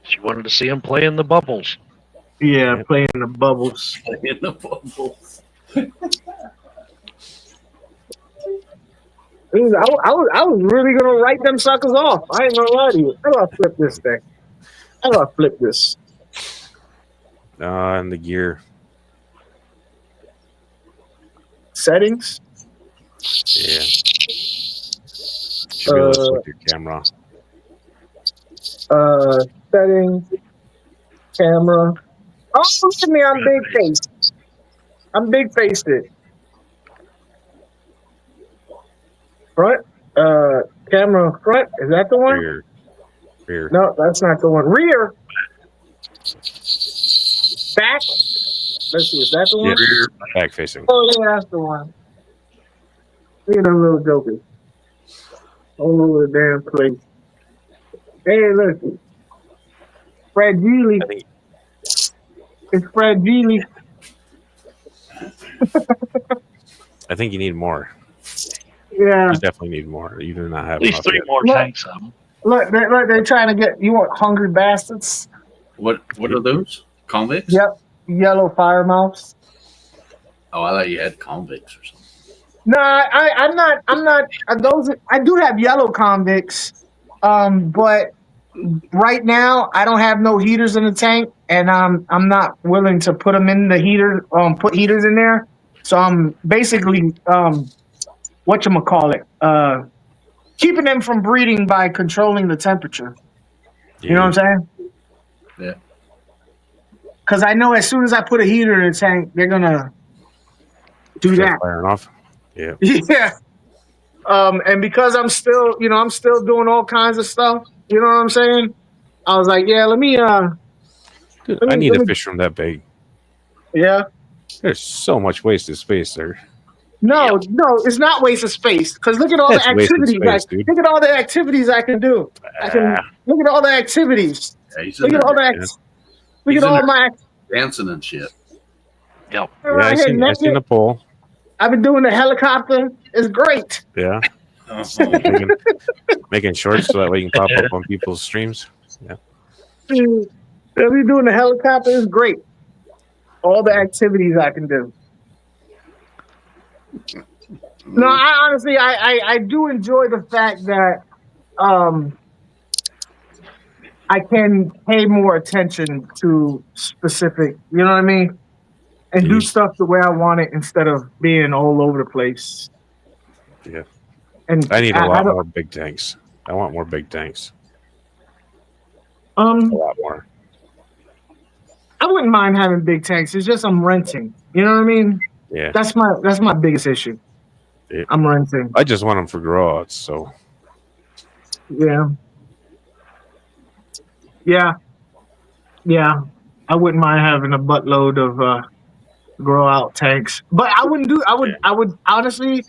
She wanted to see him play in the bubbles. Yeah, Yeah. playing the bubbles. In the bubbles. I was really gonna write them suckers off. I ain't gonna lie to you. How do I flip this thing? How do I flip this? And the gear. Settings. Yeah. Should be able to flip your camera. Settings. Camera. Oh, look at me! I'm big faced. I'm big faced. Front. Camera front. Is that the one? Rear. No, that's not the one. Rear. Back. Let's see. Is that the one? Yeah, back facing. Oh yeah, that's the one. Look at them little jokers all over the damn place. Hey, look, Fred Geely. I think It's Fred Geely. you need more. Yeah. You definitely need more. You do not have At least enough 3 yet. more Look. tanks of them. Look, they're trying to get you want hungry bastards. What are those? Convicts? Yep, yellow fire mouths. Oh, I thought you had convicts or something. No, I'm not. I'm not. Those I do have yellow convicts, but right now I don't have no heaters in the tank, and I'm not willing to put them in the heater. Put heaters in there. So I'm basically whatchamacallit, keeping them from breeding by controlling the temperature. You know what I'm saying? Yeah. Because I know as soon as I put a heater in the tank, they're gonna do Start that. firing off. Yeah. Yeah. And because I'm still doing all kinds of stuff. You know what I'm saying? I was like, yeah, let me. Dude, Let me- I need let a me- fish from that big. Yeah. There's so much wasted space there. No, it's not waste of space. Because look at all That's the wasted activities. space, dude. Look at all the activities I can do. I can look at all the activities. Yeah, he's in Look there at all the yeah. look He's at in all there. my. dancing and shit. Yep. Yeah, Right I here, seen naked. the pole. I've been doing the helicopter. It's great. Yeah. Oh, Making shorts so that way you can pop up on people's streams. I've been doing the helicopter. It's great. All the activities I can do. No, I honestly, I do enjoy the fact that I can pay more attention to specific, you know what I mean? And do stuff the way I want it instead of being all over the place. Yeah. And I need a I lot don't- more big tanks. I want more big tanks. A Um, lot more. I wouldn't mind having big tanks. It's just I'm renting. You know what I mean? Yeah. That's my biggest issue. Yeah. I'm renting. I just want them for grow outs, so Yeah. Yeah. I wouldn't mind having a buttload of grow out tanks. But I wouldn't do I would honestly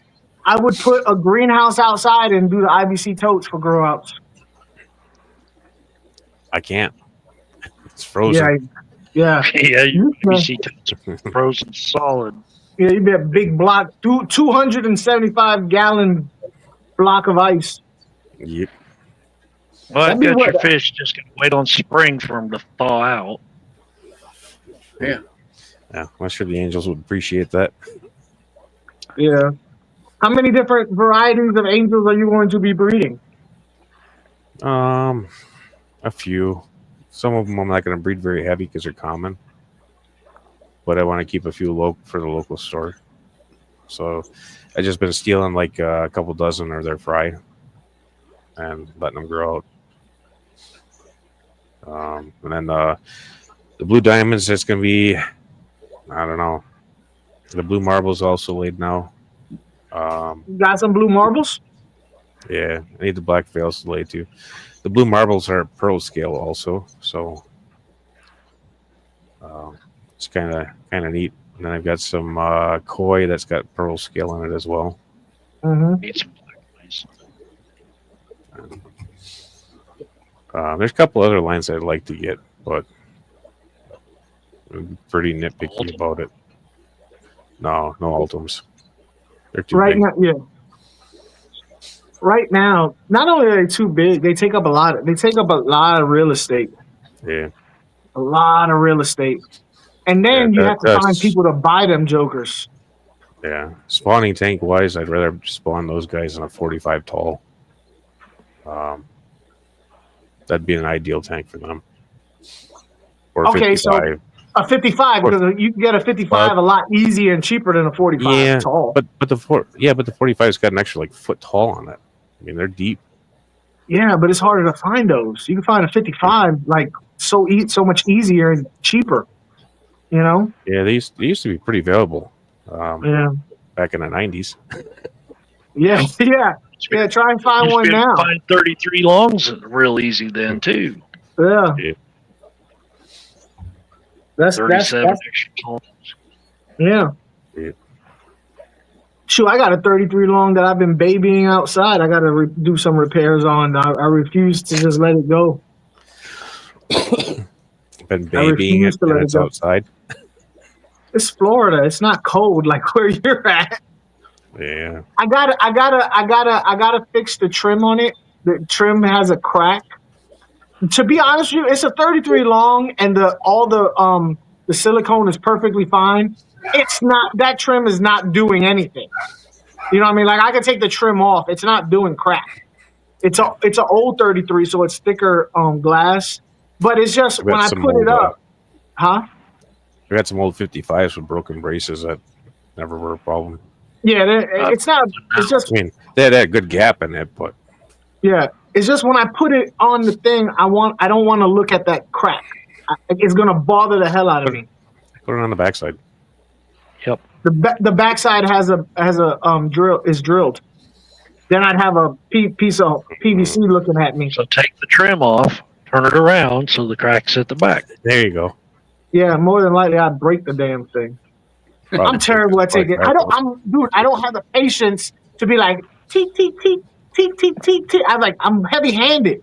I would put a greenhouse outside and do the IBC totes for grow outs. I can't. It's frozen. Yeah. Yeah, You can. see frozen solid. Yeah, you'd be a big block, 275-gallon block of ice. Yep. Well, That'd I've be got your what- fish. Just gotta wait on spring for them to thaw out. Yeah, I'm sure the Angels would appreciate that. Yeah. How many different varieties of angels are you going to be breeding? A few. Some of them I'm not going to breed very heavy because they're common, but I want to keep a few for the local store. So I just been stealing like a couple dozen of their fry and letting them grow out. And then the blue diamonds, that's going to be, I don't know. The blue marbles also laid now. You got some blue marbles? Yeah, I need the black veils to lay too. The blue marbles are pearl scale also, so it's kind of neat. And then I've got some koi that's got pearl scale in it as well. Mm-hmm. Need some black ones. There's a couple other lines I'd like to get, but I'm pretty nitpicky about it. No Ultims. They're too Right big. now, yeah. Right now, not only are they too big, they take up a lot of real estate. Yeah, A lot of real estate. And then Yeah, you have to that's- find people to buy them jokers. yeah. Spawning tank wise, I'd rather spawn those guys in a 45 tall. That'd be an ideal tank for them. Or Okay, so 55. a 55, because you can get a 55 a lot easier and cheaper than a 45 Yeah, tall. but the 45's got an extra like foot tall on it. I mean, they're deep. Yeah, but it's harder to find those. You can find a 55 like so much easier and cheaper. You know? Yeah, they used to be pretty available Yeah. back in the 90s. Yeah. Yeah. Yeah. Try and find Used to one be able to now. Find 33 longs real easy then too. Yeah. Yeah. That's 37 extra tall. yeah. Shoot, I got a 33 long that I've been babying outside. I got to do some repairs on. I refuse to just let it go. Been I babying refuse it to and let it it's go. outside. It's Florida. It's not cold like where you're at. Yeah. I gotta fix the trim on it. The trim has a crack. To be honest with you, it's a 33 long, and all the silicone is perfectly fine. It's not, that trim is not doing anything. You know what I mean? Like I could take the trim off. It's not doing crap. It's an old 33, so it's thicker glass. But it's just I when got I some put it old, up, huh? I got some old 55s with broken braces that never were a problem. Yeah, it's not. It's just I mean, they had a good gap in it, but yeah. It's just when I put it on the thing, I don't want to look at that crack. It's gonna bother the hell out of me. put it on the backside. Yep. The backside has a drill is drilled. Then I'd have a piece of PVC looking at me. So take the trim off, turn it around so the crack's at the back. There you go. Yeah, more than likely I'd break the damn thing. Probably I'm terrible at taking. I don't have the patience to be like teek teek teek teek teek teek teek. I'm heavy handed.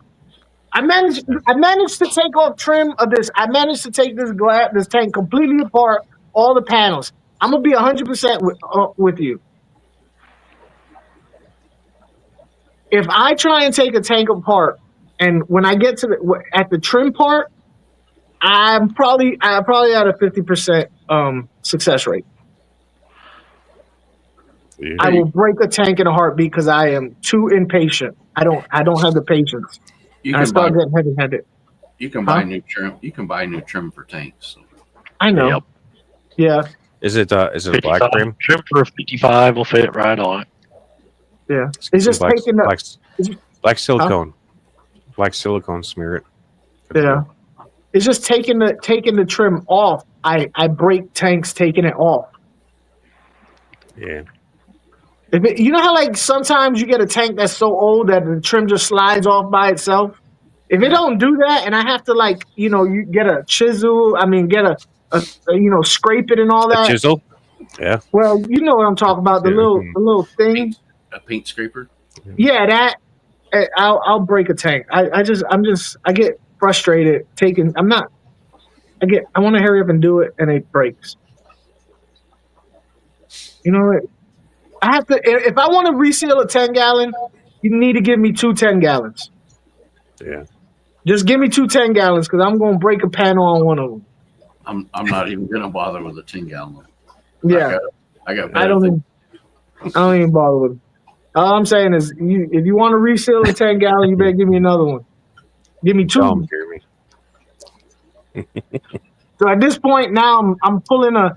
I managed to take off trim of this. I managed to take this tank completely apart, all the panels. I'm gonna be 100% with you. If I try and take a tank apart, and when I get to at the trim part, I'm probably at a 50% success rate. Yeah. I will break a tank in a heartbeat because I am too impatient. I don't have the patience. You I can start buy getting heavy-handed. you can buy new trim. You can buy new trim for tanks. I know. Yep. Yeah, Is it black 55. frame? Trim for a 55 will fit right on it. yeah. It's just black, taking the black silicone. Black silicone, smear it. yeah. It's just taking the trim off. I break tanks taking it off. Yeah. You know how like sometimes you get a tank that's so old that the trim just slides off by itself? If it don't do that and I have to you get a chisel, get a scrape it and all A that. chisel? Yeah. Well, you know what I'm talking about, the little thing. A paint scraper. Yeah, that I'll break a tank. I get frustrated taking I want to hurry up and do it and it breaks. You know what? I have to, if I want to reseal a 10-gallon, you need to give me 2 10-gallons. Yeah. Just give me 2 10-gallons because I'm going to break a panel on one of them. I'm not even gonna bother with a 10-gallon. Yeah. I got. I don't even bother with them. All I'm saying is, if you want to reseal a 10-gallon, you better give me another one. Give me 2. Dumb, Jeremy. So at this point now, I'm pulling a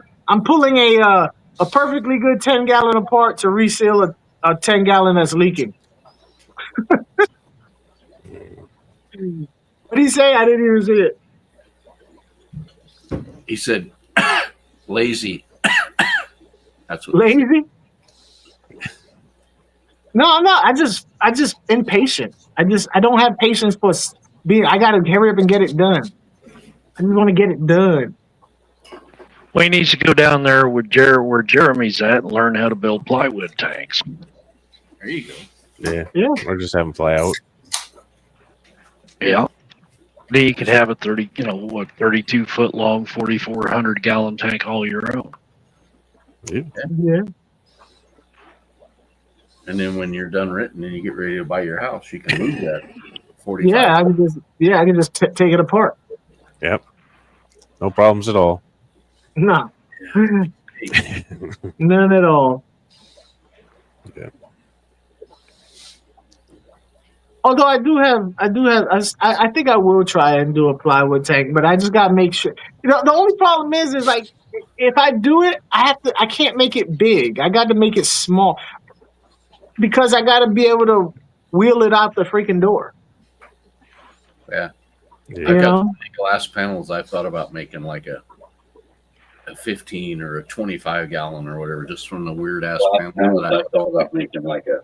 perfectly good 10-gallon apart to reseal a 10-gallon that's leaking. What did he say? I didn't even see it. He said, "Lazy." That's what. Lazy? No, I'm not. I just impatient. I don't have patience for being. I gotta hurry up and get it done. I just want to get it done. Well, he needs to go down there with where Jeremy's at and learn how to build plywood tanks. There you go. Yeah. Or just have them fly out. Yeah. Then you could have a 32 foot long, 4,400 gallon tank all your own. Yeah. And then when you're done renting and you get ready to buy your house, you can move that 45. Yeah, I can just take it apart. Yep. No problems at all. No. None at all. Yeah. Although I think I will try and do a plywood tank, but I just gotta make sure. The only problem is like if I do it, I can't make it big. I got to make it small because I got to be able to wheel it out the freaking door. Yeah. Yeah. I got glass panels. I thought about making like a 15 or a 25 gallon or whatever, just from the weird ass panel. I thought about making like a.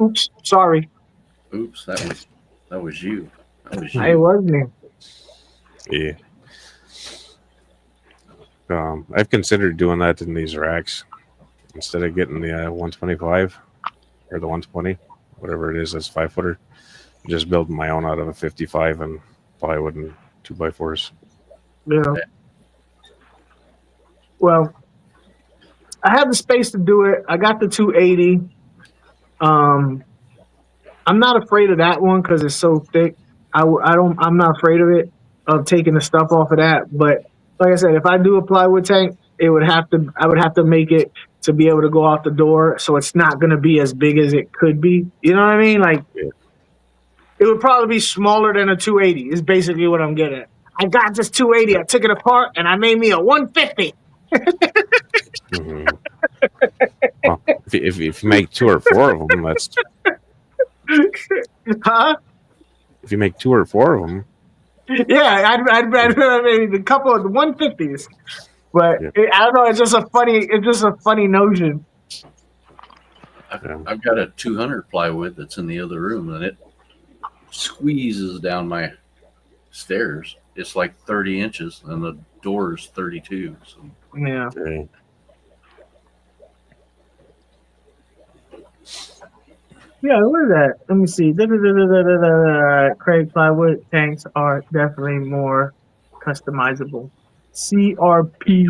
Oops, sorry. Oops, that was you. That was you. It was me. Yeah. I've considered doing that in these racks instead of getting the 125 or the 120, whatever it is. That's 5-footer. Just building my own out of a 55 and plywood and 2x4s. Yeah. Well, I have the space to do it. I got the 280. I'm not afraid of that one because it's so thick. I'm not afraid of taking the stuff off of that. But like I said, if I do a plywood tank, I would have to make it to be able to go out the door. So it's not going to be as big as it could be. You know what I mean? Like, it would probably be smaller than a 280 is basically what I'm getting at. I got this 280. I took it apart and I made me a 150. Mm-hmm. Well, if you make 2 or 4 of them, that's Huh? if you make 2 or 4 of them. Yeah, I'd maybe a couple of the 150s. But I don't know. It's just a funny notion. I've got a 200 plywood that's in the other room, and it squeezes down my stairs. It's like 30 inches, and the door is 32. So. Yeah. Yeah, what is that? Let me see. Craig, plywood tanks are definitely more customizable. CRP.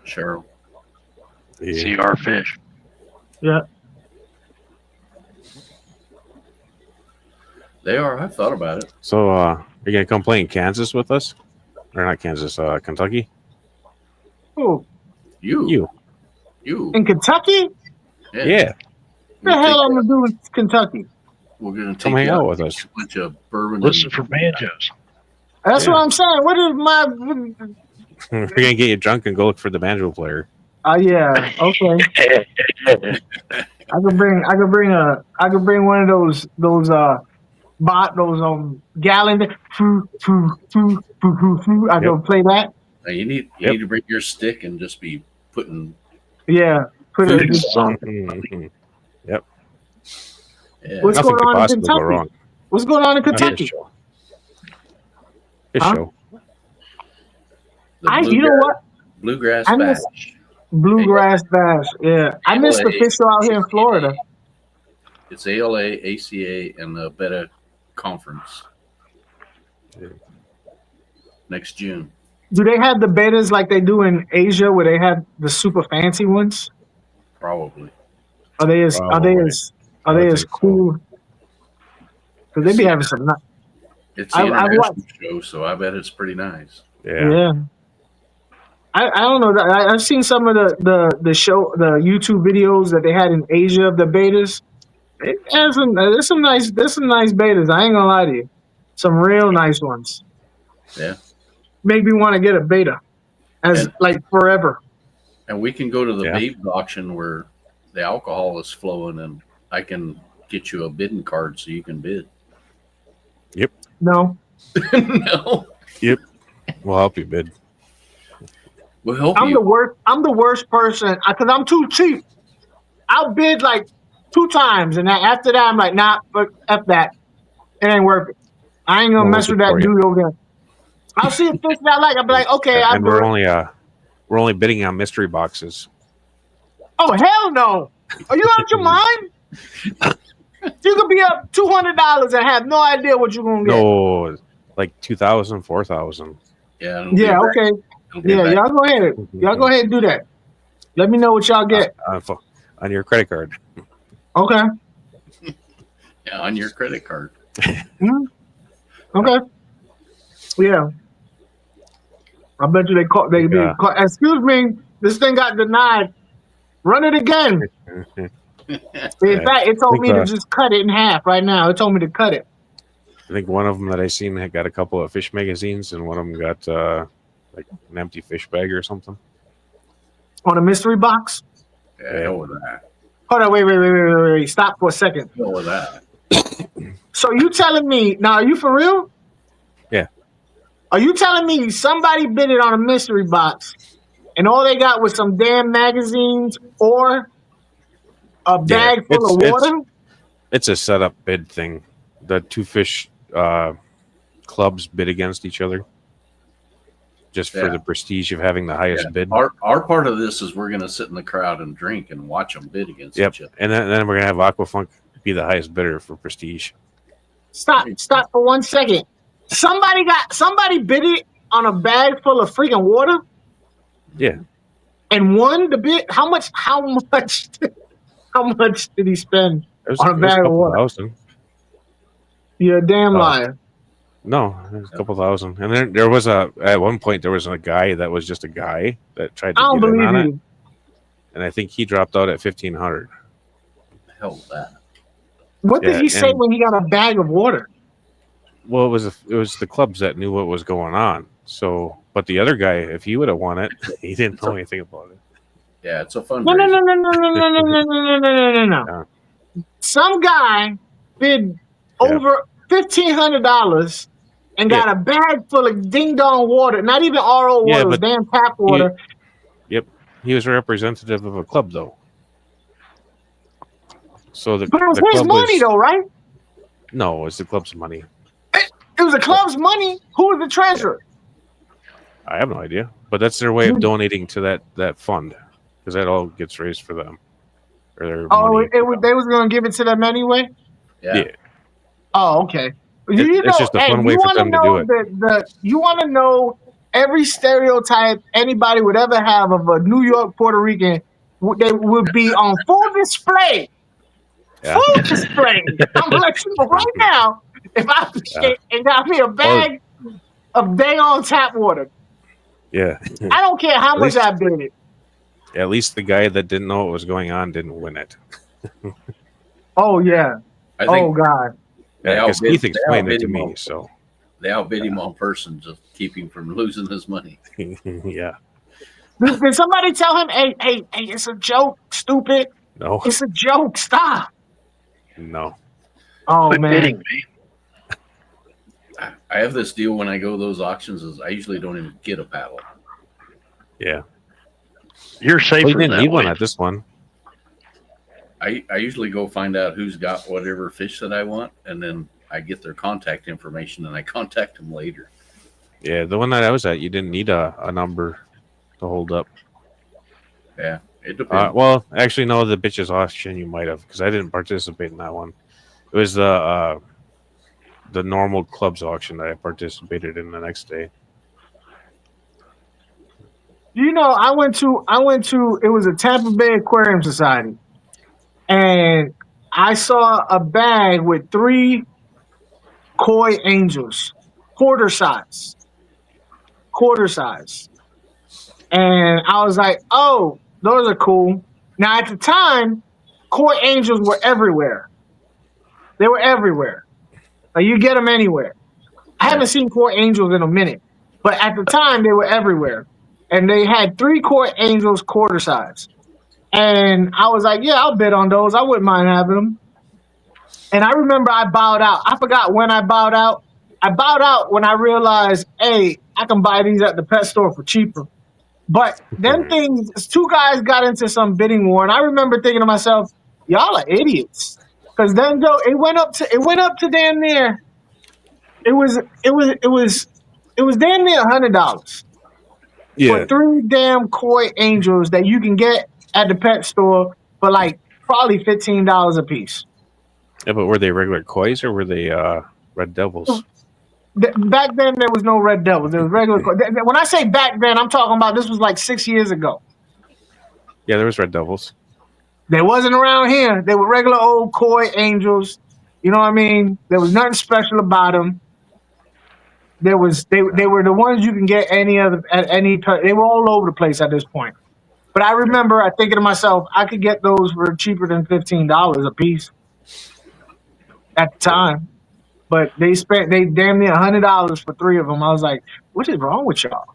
Cheryl. Yeah. CR fish. Yeah. They are. I've thought about it. So, you're gonna come play in Kansas with us, or not Kansas? Kentucky. Who? You. In Kentucky? Yeah. What the hell I'm gonna do in Kentucky? We're gonna take come hang out with us. A bunch of bourbon. Listen for banjos. That's what I'm saying. What is my? We're gonna get you drunk and go look for the banjo player. Yeah. Okay. I could bring one of those gallon. I go play that. Now you need to bring your stick and just be putting. Yeah. Put it on. Mm-hmm. Yep. Yeah. What's Nothing going on in possibly go Kentucky? wrong. What's going on in Kentucky? Fish show. You know what? Bluegrass I bass. Bluegrass bass. Yeah. I miss the fish show out here in Florida. It's ALA, ACA, and the Beta Conference next June. Do they have the betas like they do in Asia, where they have the super fancy ones? Probably. Are they as cool? Because they be having some. It's the international show, so I bet it's pretty nice. Yeah. I don't know. I've seen some of the YouTube videos that they had in Asia of the betas. There's some nice betas. I ain't gonna lie to you. Some real nice ones. Yeah. Make me want to get a beta forever. And we can go to the Babes auction where the alcohol is flowing, and I can get you a bidding card so you can bid. Yep. No. No. Yep. We'll help you bid. We'll help you. I'm the worst person because I'm too cheap. I'll bid like 2 times, and after that, I'm like, nah, fuck that. It ain't worth it. I ain't gonna mess with that dude over there. I'll see a fish that I like. I'll be like, okay. And we're only bidding on mystery boxes. Oh hell no! Are you out your mind? You could be up $200 and have no idea what you're gonna get. No, like 2,000, 4,000. Yeah. Yeah. Okay. Yeah. Y'all go ahead. Y'all go ahead and do that. Let me know what y'all get on your credit card. Okay. Yeah, on your credit card. Mm-hmm. Okay. Yeah. I bet you they caught. Excuse me. This thing got denied. Run it again. In fact, it told me to just cut it in half right now. It told me to cut it. I think one of them that I seen had got a couple of fish magazines, and one of them got like an empty fish bag or something. On a mystery box? Yeah, hell with that. Hold on, wait. Stop for a second. Hell with that. So you telling me, now are you for real? Yeah. Are you telling me somebody bid it on a mystery box and all they got was some damn magazines or a bag full of water? It's a setup bid thing. The 2 fish clubs bid against each other. just for the prestige of having the highest bid. Our part of this is we're going to sit in the crowd and drink and watch them bid against each other. And then we're going to have Aquafunk be the highest bidder for prestige. Stop for 1 second. Somebody bid it on a bag full of freaking water. Yeah. And won the bid. How much did he spend on a bag of water? $1,000. You're a damn liar. No, it was a couple thousand. And then there was at one point there was a guy that was just a guy that tried to get in on it. And I think he dropped out at $1,500. Hell that. What did he say when he got a bag of water? Well, it was the clubs that knew what was going on. So, but the other guy, if he would have won it, he didn't know anything about it. Yeah, it's a fun. No. Some guy bid over $1,500 and got a bag full of ding dong water. Not even RO water, it was damn tap water. He was a representative of a club, though. So but it was his money, though, right? No, it was the club's money. It was the club's money. Who was the treasurer? I have no idea, but that's their way of donating to that fund, because that all gets raised for them. Or their money. They was going to give it to them anyway. Yeah. Oh, okay. It's just a fun way for them to do it. You want to know every stereotype anybody would ever have of a New York Puerto Rican? They would be on full display. Yeah. Full display. I'm gonna let you know right now. If I and got me a bag of dang on tap water. Yeah. I don't care how much I bid it. At least the guy that didn't know what was going on didn't win it. Oh yeah. Oh God. Because Keith explained it to me, so they outbid him on person to keep him from losing his money. Yeah. Did somebody tell him, hey, it's a joke, stupid? No. It's a joke. Stop. No. Oh, Quit man. bidding me. I have this deal when I go to those auctions is I usually don't even get a paddle. Yeah. You're safer you didn't that need way. one at this one. I usually go find out who's got whatever fish that I want, and then I get their contact information, and I contact them later. Yeah, the one that I was at, you didn't need a number to hold up. Yeah, it depends. Well, actually, no, the bitches auction you might have, because I didn't participate in that one. It was the normal clubs auction that I participated in the next day. You know, I went to it was a Tampa Bay Aquarium Society, and I saw a bag with 3 koi angels, quarter size, and I was like, oh, those are cool. Now at the time, koi angels were everywhere. They were everywhere. Like you get them anywhere. I haven't seen koi angels in a minute, but at the time they were everywhere. And they had 3 koi angels quarter size. And I was like, yeah, I'll bid on those. I wouldn't mind having them. And I remember I bowed out. I forgot when I bowed out. I bowed out when I realized, hey, I can buy these at the pet store for cheaper. But them things, 2 guys got into some bidding war. And I remember thinking to myself, y'all are idiots. Because then it went up to damn near. It was damn near $100. For 3 damn koi angels that you can get at the pet store for like probably $15 a piece. Yeah, but were they regular kois or were they red devils? Back then there was no red devils. There was regular koi. When I say back then, I'm talking about this was like 6 years ago. Yeah, there was red devils. They wasn't around here. They were regular old koi angels. You know what I mean? There was nothing special about them. They were the ones you can get at any. They were all over the place at this point. But I remember thinking to myself, I could get those for cheaper than $15 a piece at the time. But they damn near $100 for 3 of them. I was like, what is wrong with y'all?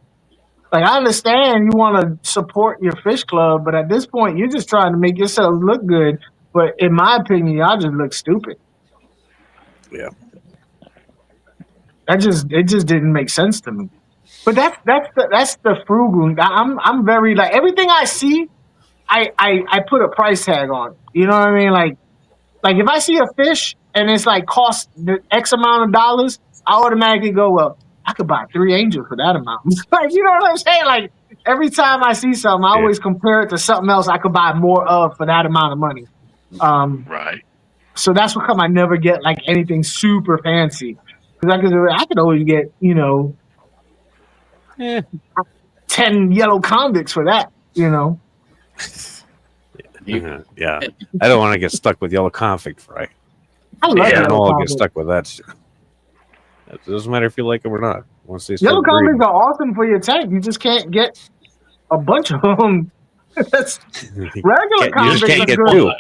Like, I understand you want to support your fish club, but at this point, you're just trying to make yourselves look good. But in my opinion, y'all just look stupid. Yeah. It just didn't make sense to me. But that's the frugal. I'm very like everything I see, I put a price tag on. You know what I mean? Like if I see a fish and it's like cost the X amount of dollars, I automatically go, well, I could buy 3 angels for that amount. Like, you know what I'm saying? Like, every time I see something, I always compare it to something else I could buy more of for that amount of money. Right. So that's what come I never get like anything super fancy. Because I could always get, 10 yellow convicts for that, Yeah. I don't want to get stuck with yellow convict fry. I love I yellow know I'll get convicts. stuck with that shit. It doesn't matter if you like them or not. Once they Yellow start breeding, convicts are awesome for your tank. You just can't get a bunch of them. That's regular you just convicts can't are get good.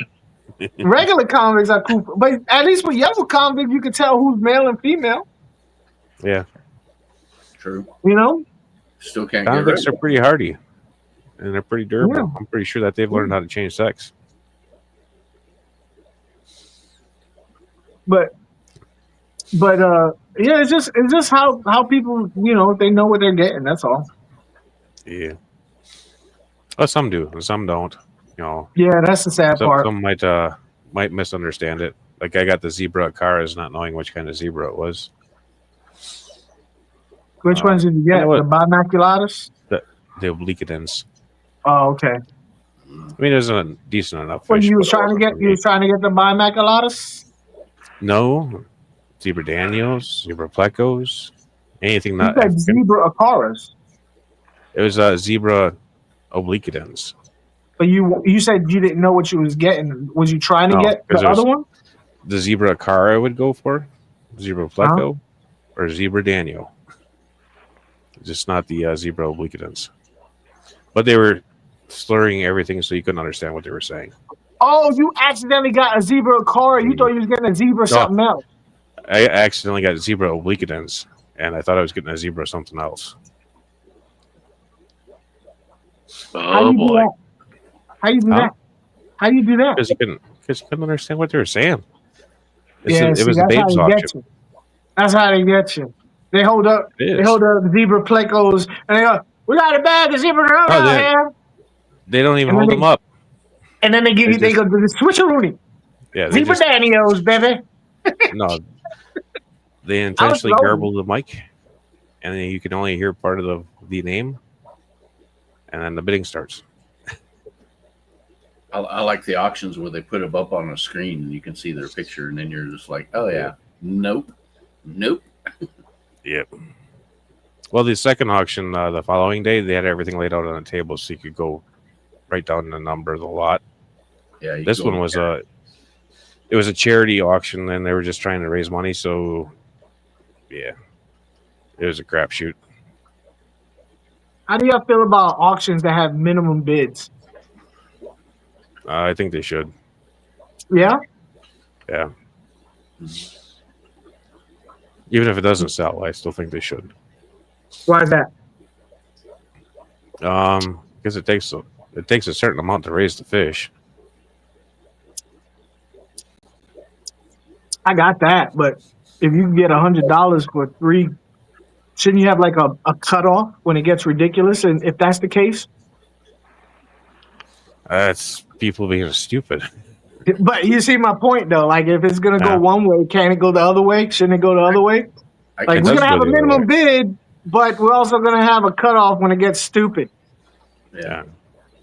two. Regular convicts are cool, but at least with yellow convict, you can tell who's male and female. Yeah, True. Still can't get rid convicts of are pretty hardy, and they're pretty durable. Yeah. I'm pretty sure that they've learned how to change sex. But yeah, it's just how people they know what they're getting. That's all. Yeah. Well, some do, and some don't. Yeah, that's the sad part. Some might misunderstand it. Like I got the zebra at Cars, not knowing which kind of zebra it was. Which ones did you get? what? The bimaculatus? The obliquidens. Oh, okay. I mean, it was a decent enough Well, fish. you was but it trying to wasn't get for me. the bimaculatus? No, zebra danios, zebra plecos, anything You not said African. zebra acaras, It was zebra obliquidens. but you said you didn't know what you was getting. Was you trying to No, get 'cause the other one? The zebra car I would go for, zebra pleco, or zebra danio. Just not the zebra obliquidens. But they were slurring everything so you couldn't understand what they were saying. Oh, you accidentally got a zebra acara. You thought you was getting a zebra something else. I accidentally got zebra obliquidens, and I thought I was getting a zebra something else. How Oh you do boy. that? How you do that? How you do that? Because you couldn't understand what they were saying. Yeah, It was see, a that's how babes they auction. get you. That's how they get you. They hold up. It They is. hold up zebra plecos, and they go, "We got a bag of zebra out Oh, here," They don't even And then hold they- them up. and then they give They you. They just- go to the switcheroonie. Yeah, they Zebra just Danios, baby. no. They intentionally loaded. garble the mic, and then you can only hear part of the name, and then the bidding starts. I like the auctions where they put them up on a screen and you can see their picture, and then you're just like, oh yeah, nope. Yep. Well, the second auction, the following day, they had everything laid out on a table, so you could go write down the number of the lot. Yeah. you This go one was there. it was a charity auction, and they were just trying to raise money. So, yeah, it was a crapshoot. How do y'all feel about auctions that have minimum bids? I think they should. Yeah. Yeah. Even if it doesn't sell, I still think they should. Why is that? Because it takes a certain amount to raise the fish. I got that, but if you can get $100 for 3, shouldn't you have like a cutoff when it gets ridiculous? And if that's the case, That's people being stupid. but you see my point though. Like if it's gonna Yeah. go one way, can it go the other way? Shouldn't it go the other way? I Like can, we're does gonna have go a the other minimum bid, but we're also gonna have a cutoff when it gets stupid. yeah,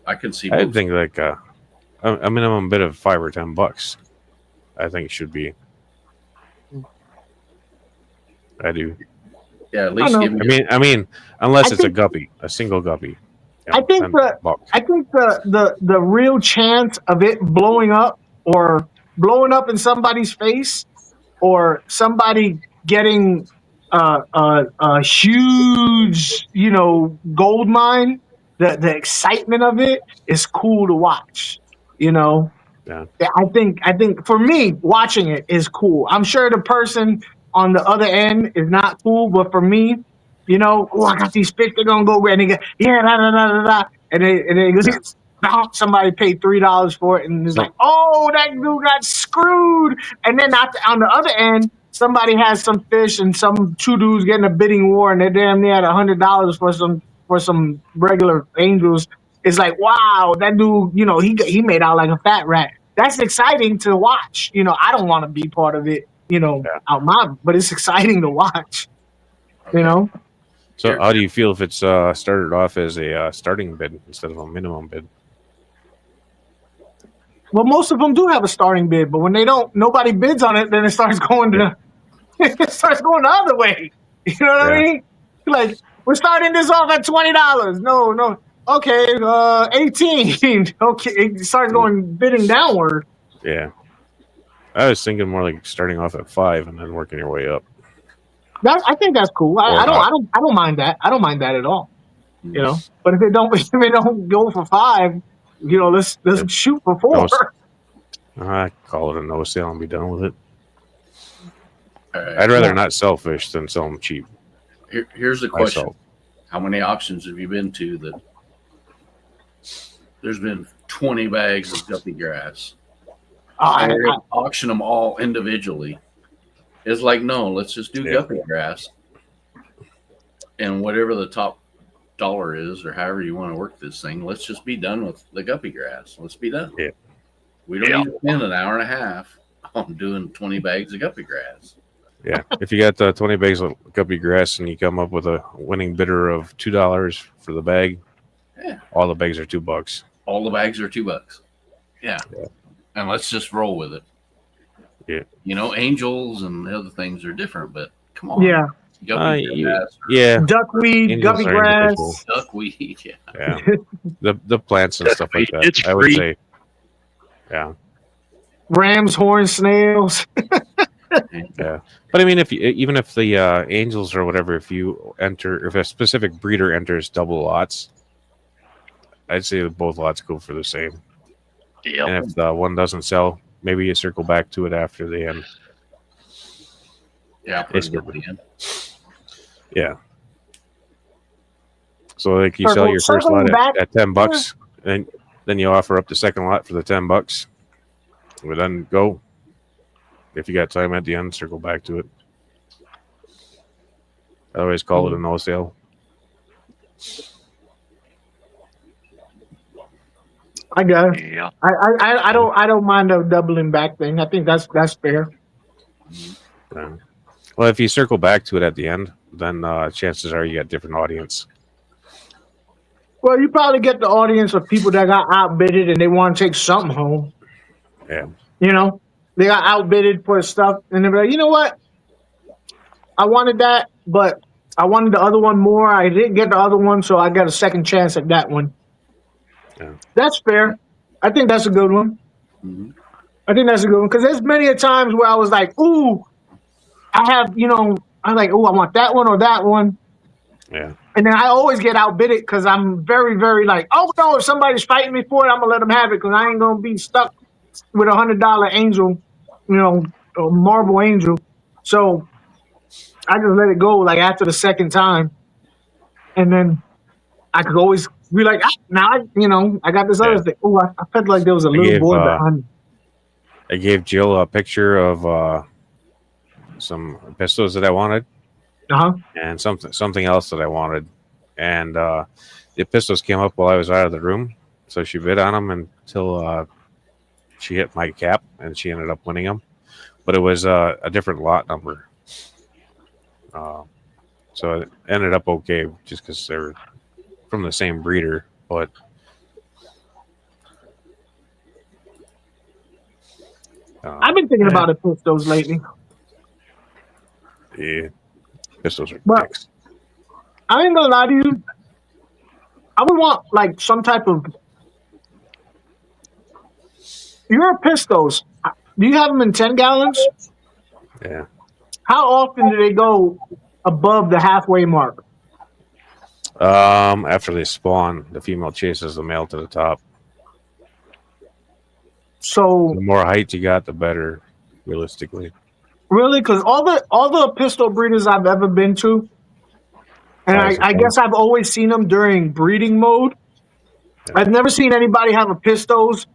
I can see I both. think like a minimum bid of $5 or $10. I think it should be. I do. Yeah, at least know. give me. I mean, unless I it's a think- guppy, a single guppy. I think $10. I think the real chance of it blowing up or blowing up in somebody's face or somebody getting a huge gold mine, the excitement of it is cool to watch. Yeah. I think for me watching it is cool. I'm sure the person on the other end is not cool, but for me, oh, I got these fish, they're gonna go and they go, yeah, da da da da da, and they somebody paid $3 for it, and it's like, oh, that dude got screwed. And then on the other end, somebody has some fish, and some 2 dudes getting a bidding war, and they're damn near at $100 for some regular angels. It's like, wow, that dude, he made out like a fat rat. That's exciting to watch. I don't want to be part of it, but it's exciting to watch. You know. So how do you feel if it's started off as a starting bid instead of a minimum bid? Well, most of them do have a starting bid, but when they don't, nobody bids on it. Then it starts going to it starts going the other way. You know what I mean? Like, we're starting this off at $20. No. Okay, 18. Okay, it starts going bidding downward. Yeah. I was thinking more like starting off at 5 and then working your way up. I think that's cool. I don't mind that. I don't mind that at all. You know, but if they don't go for 5, you know, let's shoot for 4. I call it a no sale and be done with it. All right. I'd rather not sell fish than sell them cheap. Here's the question: Myself. how many auctions have you been to that there's been 20 bags of guppy grass? I Auction them all individually. It's like, no, let's just do guppy grass, and whatever the top dollar is, or however you want to work this thing, let's just be done with the guppy grass. Let's be done. Yeah. We don't need to spend an hour and a half on doing 20 bags of guppy grass. Yeah. If you got 20 bags of guppy grass and you come up with a winning bidder of $2 for the bag, all the bags are $2. All the bags are $2. Yeah. And let's just roll with it. Yeah. You know, angels and the other things are different, but come on. Yeah. Guppy grass. Yeah. Duckweed, Angels guppy are grass. individual. Duckweed. Yeah. The plants and stuff like that. It's I would free. say. Yeah. Ram's horn snails. Yeah. But I mean, even if the angels or whatever, if a specific breeder enters double lots, I'd say that both lots go for the same. Yeah. And if the one doesn't sell, maybe you circle back to it after the end. Yeah. Put it at the end. Yeah. So like you sell your first lot at $10, and then you offer up the second lot for the $10. We then go. If you got time at the end, circle back to it. I always call it a no sale. I guess. Yeah. I don't mind the doubling back thing. I think that's fair. Yeah. Well, if you circle back to it at the end, then chances are you got different audience. Well, you probably get the audience of people that got outbidded and they want to take something home. Yeah. You know, they got outbidded for stuff, and they're like, you know what? I wanted that, but I wanted the other one more. I didn't get the other one, so I got a second chance at that one. Yeah. That's fair. I think that's a good one. Mm-hmm. I think that's a good one because there's many a times where I was like, ooh, I'm like, ooh, I want that one or that one. Yeah. And then I always get outbidded because I'm very, very like, oh no, if somebody's fighting me for it, I'm gonna let them have it because I ain't gonna be stuck with $100 angel, you know, a marble angel. So I just let it go like after the second time, and then I could always be like, now I got this other thing. Oh, I felt like there was a little boy behind me. I gave Jill a picture of some pistols that I wanted. And something else that I wanted, and the pistols came up while I was out of the room, so she bid on them until she hit my cap, and she ended up winning them. But it was a different lot number, so it ended up okay, just because they're from the same breeder. But I've been thinking about the pistols lately. Yeah. Pistols are But I ain't gonna lie to you. I would want like some type of. Your pistols. Do you have them in 10 gallons? Yeah. How often do they go above the halfway mark? After they spawn, the female chases the male to the top. So the more height you got, the better, realistically. Really? Because all the pistol breeders I've ever been to, and I guess I've always seen them during breeding mode. Yeah. I've never seen anybody have a pistols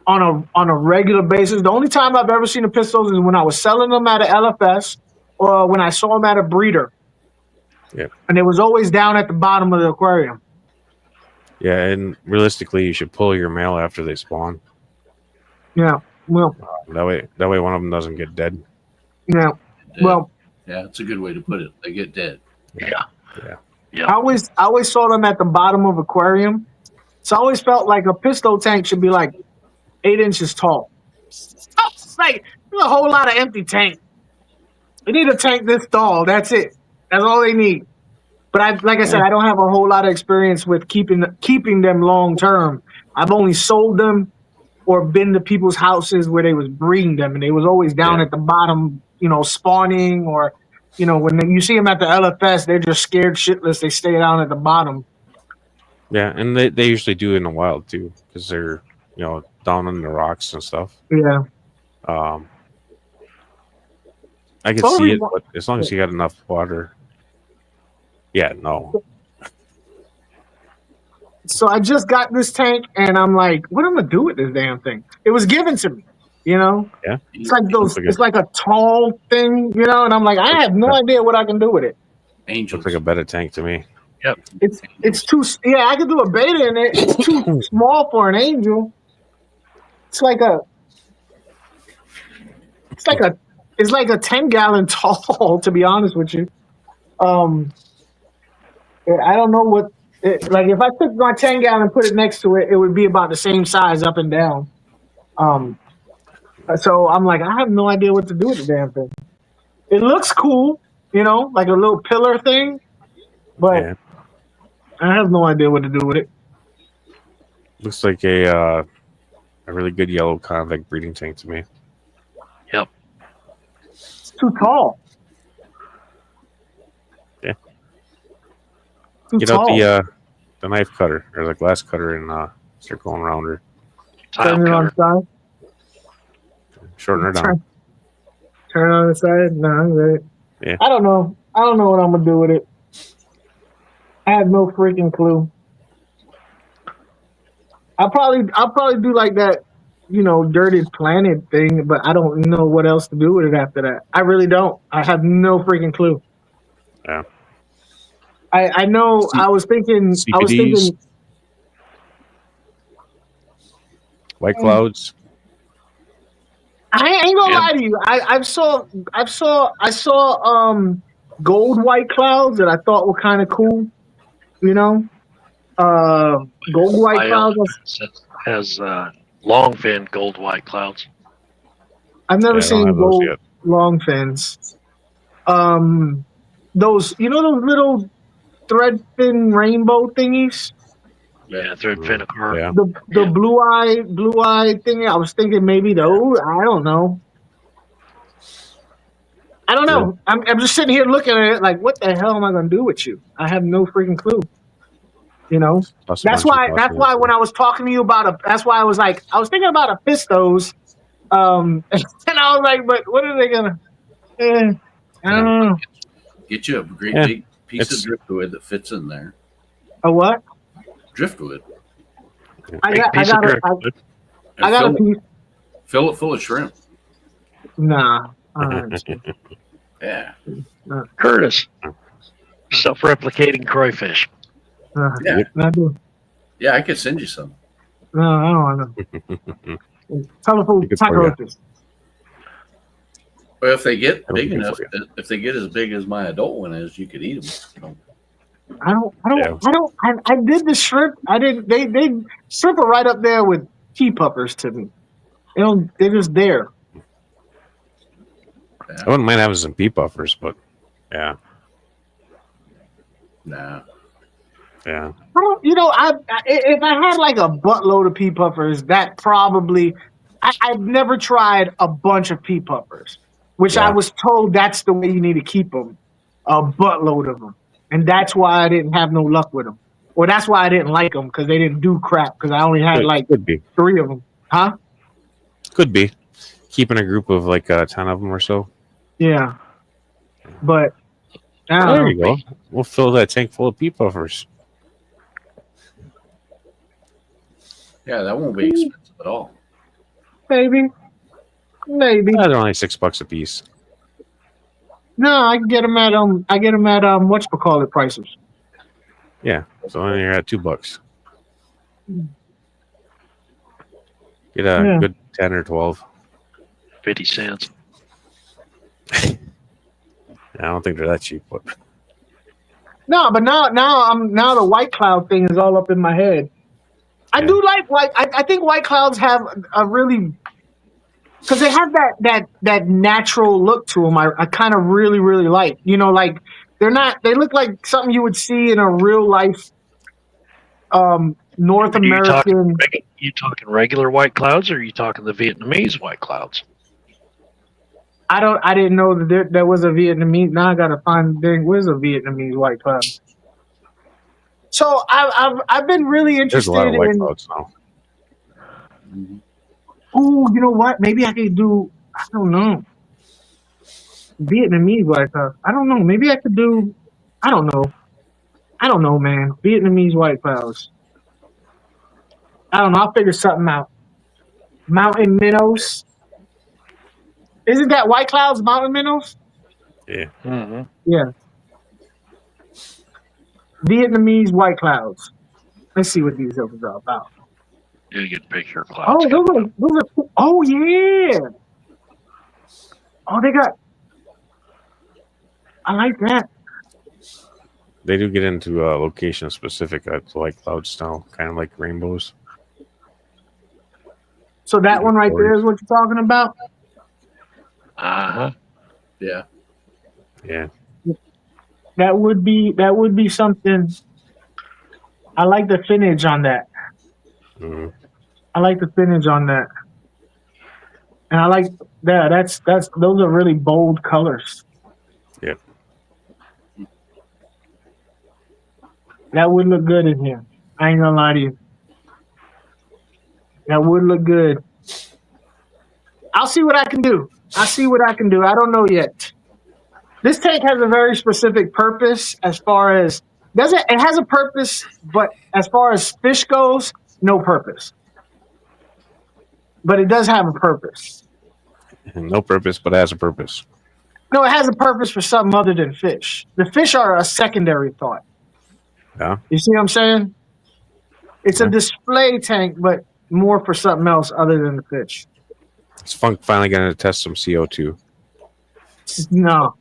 on a regular basis. The only time I've ever seen the pistols is when I was selling them at an LFS or when I saw them at a breeder. Yeah. And it was always down at the bottom of the aquarium. Yeah, and realistically, you should pull your male after they spawn. Yeah. Well. That way, one of them doesn't get dead. Yeah. Dead. Well. Yeah, it's a good way to put it. They get dead. Yeah. I always saw them at the bottom of aquarium. So I always felt like a pistol tank should be like 8 inches tall. It's like there's a whole lot of empty tank. They need a tank this tall. That's it. That's all they need. But like I said, I don't have a whole lot of experience with keeping them long term. I've only sold them or been to people's houses where they was breeding them, and they was always down at the bottom, spawning, or when you see them at the LFS, they're just scared shitless. They stay down at the bottom. Yeah, and they usually do in the wild too, because they're down in the rocks and stuff. Yeah. I can see it, but as long as you got enough water. Yeah, no. So I just got this tank, and I'm like, what am I gonna do with this damn thing? It was given to me, Yeah. It's like it's like a tall thing, and I'm like, I have no idea what I can do with it. Angels. Looks like a beta tank to me. Yep. It's too. Yeah, I could do a beta in it. It's too small for an angel. It's like a 10-gallon tall. To be honest with you, I don't know what. Like if I took my 10-gallon and put it next to it, it would be about the same size up and down. So I'm like, I have no idea what to do with the damn thing. It looks cool, like a little pillar thing, but I have no idea what to do with it. Looks like a really good yellow convict breeding tank to me. Yep. It's too tall. Yeah. Get out the knife cutter or the glass cutter and start going around her. Turn it on the side. Shorten her down. Turn on the side. No, I'm good. Yeah. I don't know what I'm gonna do with it. I have no freaking clue. I'll probably do like that, dirty planet thing, but I don't know what else to do with it after that. I really don't. I have no freaking clue. Yeah. I know. I was thinking. White clouds. I ain't gonna lie to you. I saw gold white clouds that I thought were kind of cool. Gold white clouds has long fin gold white clouds. I've never seen gold long fins. Those those little thread fin rainbow thingies. Yeah, thread fin occur. Yeah. The blue eye thing. I was thinking maybe those. I don't know. I'm just sitting here looking at it like, what the hell am I going to do with you? I have no freaking clue. That's why when I was talking to you about that's why I was thinking about a Pistos. And I was like, but what are they gonna? I don't know. Get you a great big piece of driftwood that fits in there. A what? Driftwood. I got a piece. Fill it full of shrimp. Nah. Yeah. Curtis. Self-replicating crayfish. Yeah, I could send you some. No, I don't want to. Colorful cockroaches. Well, if they get big enough, if they get as big as my adult one is, you could eat them. I did the shrimp. I didn't. They shrimp are right up there with pea puppers to me. They're just there. Yeah. I wouldn't mind having some pea puffers, but yeah. Nah. Yeah. If I had like a buttload of pea puffers, that probably. I've never tried a bunch of pea puffers, which I was told that's the way you need to keep them, a buttload of them, and that's why I didn't have no luck with them, or that's why I didn't like them because they didn't do crap because I only had could be 3 of them, huh? Could be keeping a group of like 10 of them or so. Yeah, but there you go. We'll fill that tank full of pea puffers. Yeah, that won't be expensive at all. Maybe. They're only $6 a piece. No, I can get them at whatchamacallit prices. Yeah, so then you're at $2. Get a good 10 or 12. 50 cents. I don't think they're that cheap, but No, but now the White Cloud thing is all up in my head. I Yeah. do like White. I think White Clouds have a really, because they have that natural look to them. I kind of really like. Like they look like something you would see in a real life North American. You talking regular white clouds, or are you talking the Vietnamese white clouds? I didn't know that there was a Vietnamese. Now I gotta find where's a Vietnamese White Cloud. So I've been really There's a lot interested of white in. clouds now. Oh, you know what? Maybe I could do. I don't know. Vietnamese White Cloud. I don't know. Maybe I could do. I don't know. I don't know, man. Vietnamese White Clouds. I don't know. I'll figure something out. Mountain minnows. Isn't that White Clouds mountain minnows? Yeah. Mm-hmm. Yeah. Vietnamese White Clouds. Let's see what these others are about. You get picture of clouds. Oh, those are. Oh yeah. Oh, they got. I like that. They do get into location specific like clouds now, kind of like rainbows. So that one right there is what you're talking about. Uh-huh. Yeah. Yeah. That would be something. I like the finish on that. Mm-hmm. I like the finish on that, and I like that. That's those are really bold colors. Yep. That would look good in here. I ain't gonna lie to you. That would look good. I'll see what I can do. I don't know yet. This tank has a very specific purpose as far as it has a purpose, but as far as fish goes, no purpose. But it does have a purpose. No purpose, but has a purpose. No, it has a purpose for something other than fish. The fish are a secondary thought. Yeah. You see what I'm saying? It's a display tank, but more for something else other than the fish. It's finally going to test some CO2. No.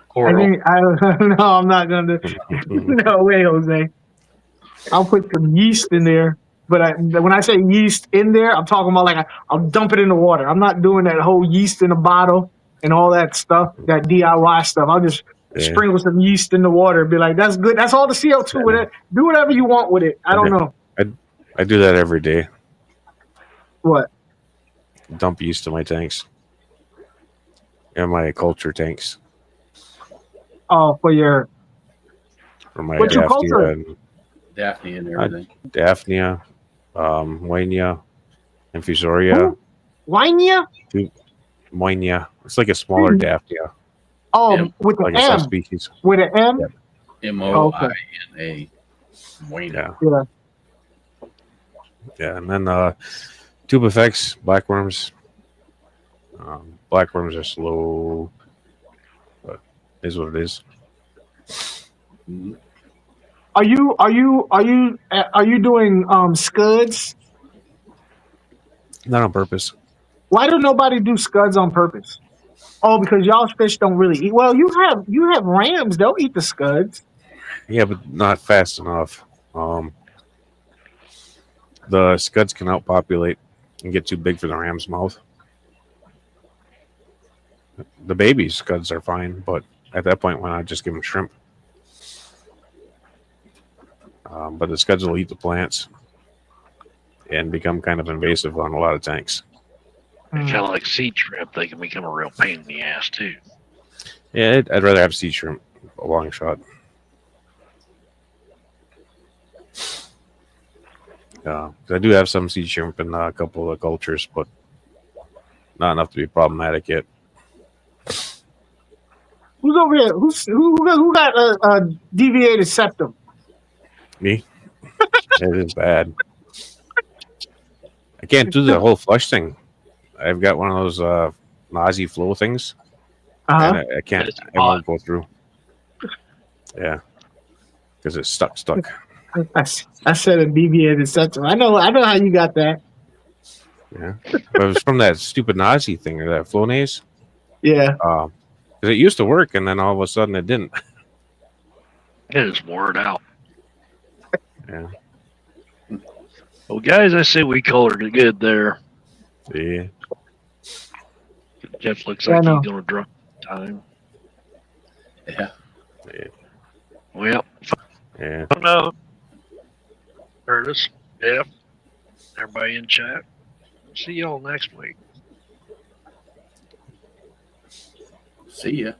Coral. No, I'm not gonna. No way, Jose. I'll put some yeast in there, but when I say yeast in there, I'm talking about I'll dump it in the water. I'm not doing that whole yeast in a bottle and all that stuff, that DIY stuff. I'll just sprinkle some yeast in the water and be like, "That's good. That's all the CO2 with it. Do whatever you want with it." I don't know. I do that every day. What? Dump yeast in my tanks. And my culture tanks. Oh, for my what's your culture? and Daphne and everything. Daphnia, Wainia, Infusoria. Wainia? Wainia. It's like a smaller Daphnia. Oh, Yeah. with the Like a M. subspecies. With an M? Yep. MOINA. Yeah. Yeah. Yeah. And then tube effects, blackworms. Blackworms are slow, but it is what it is. Mm-hmm. Are you doing scuds? Not on purpose. Why do nobody do scuds on purpose? Oh, because y'all's fish don't really eat. Well, you have rams. They'll eat the scuds. Yeah, but not fast enough. The scuds can outpopulate and get too big for the ram's mouth. The baby scuds are fine, but at that point, why not just give them shrimp? But the scuds will eat the plants and become kind of invasive on a lot of tanks. Kind of like sea shrimp, they can become a real pain in the ass too. Yeah, I'd rather have sea shrimp, a long shot. I do have some sea shrimp in a couple of cultures, but not enough to be problematic yet. Who's over here? Who got a deviated septum? Me? It is bad. I can't do the whole flush thing. I've got one of those Nazi flow things. And I can't. It won't go through. Yeah, because it's stuck. I said a deviated septum. I know how you got that. Yeah, but it was from that stupid Nazi thing or that Flonase. Yeah. Because it used to work, and then all of a sudden it didn't. It is wore it out. Yeah. Well, guys, I say we colored it good there. See. Jeff looks Yeah, like I know. he's going to drop time. Yeah. Yeah. Well, Yeah. no. Curtis, Jeff, everybody in chat. See y'all next week. See ya.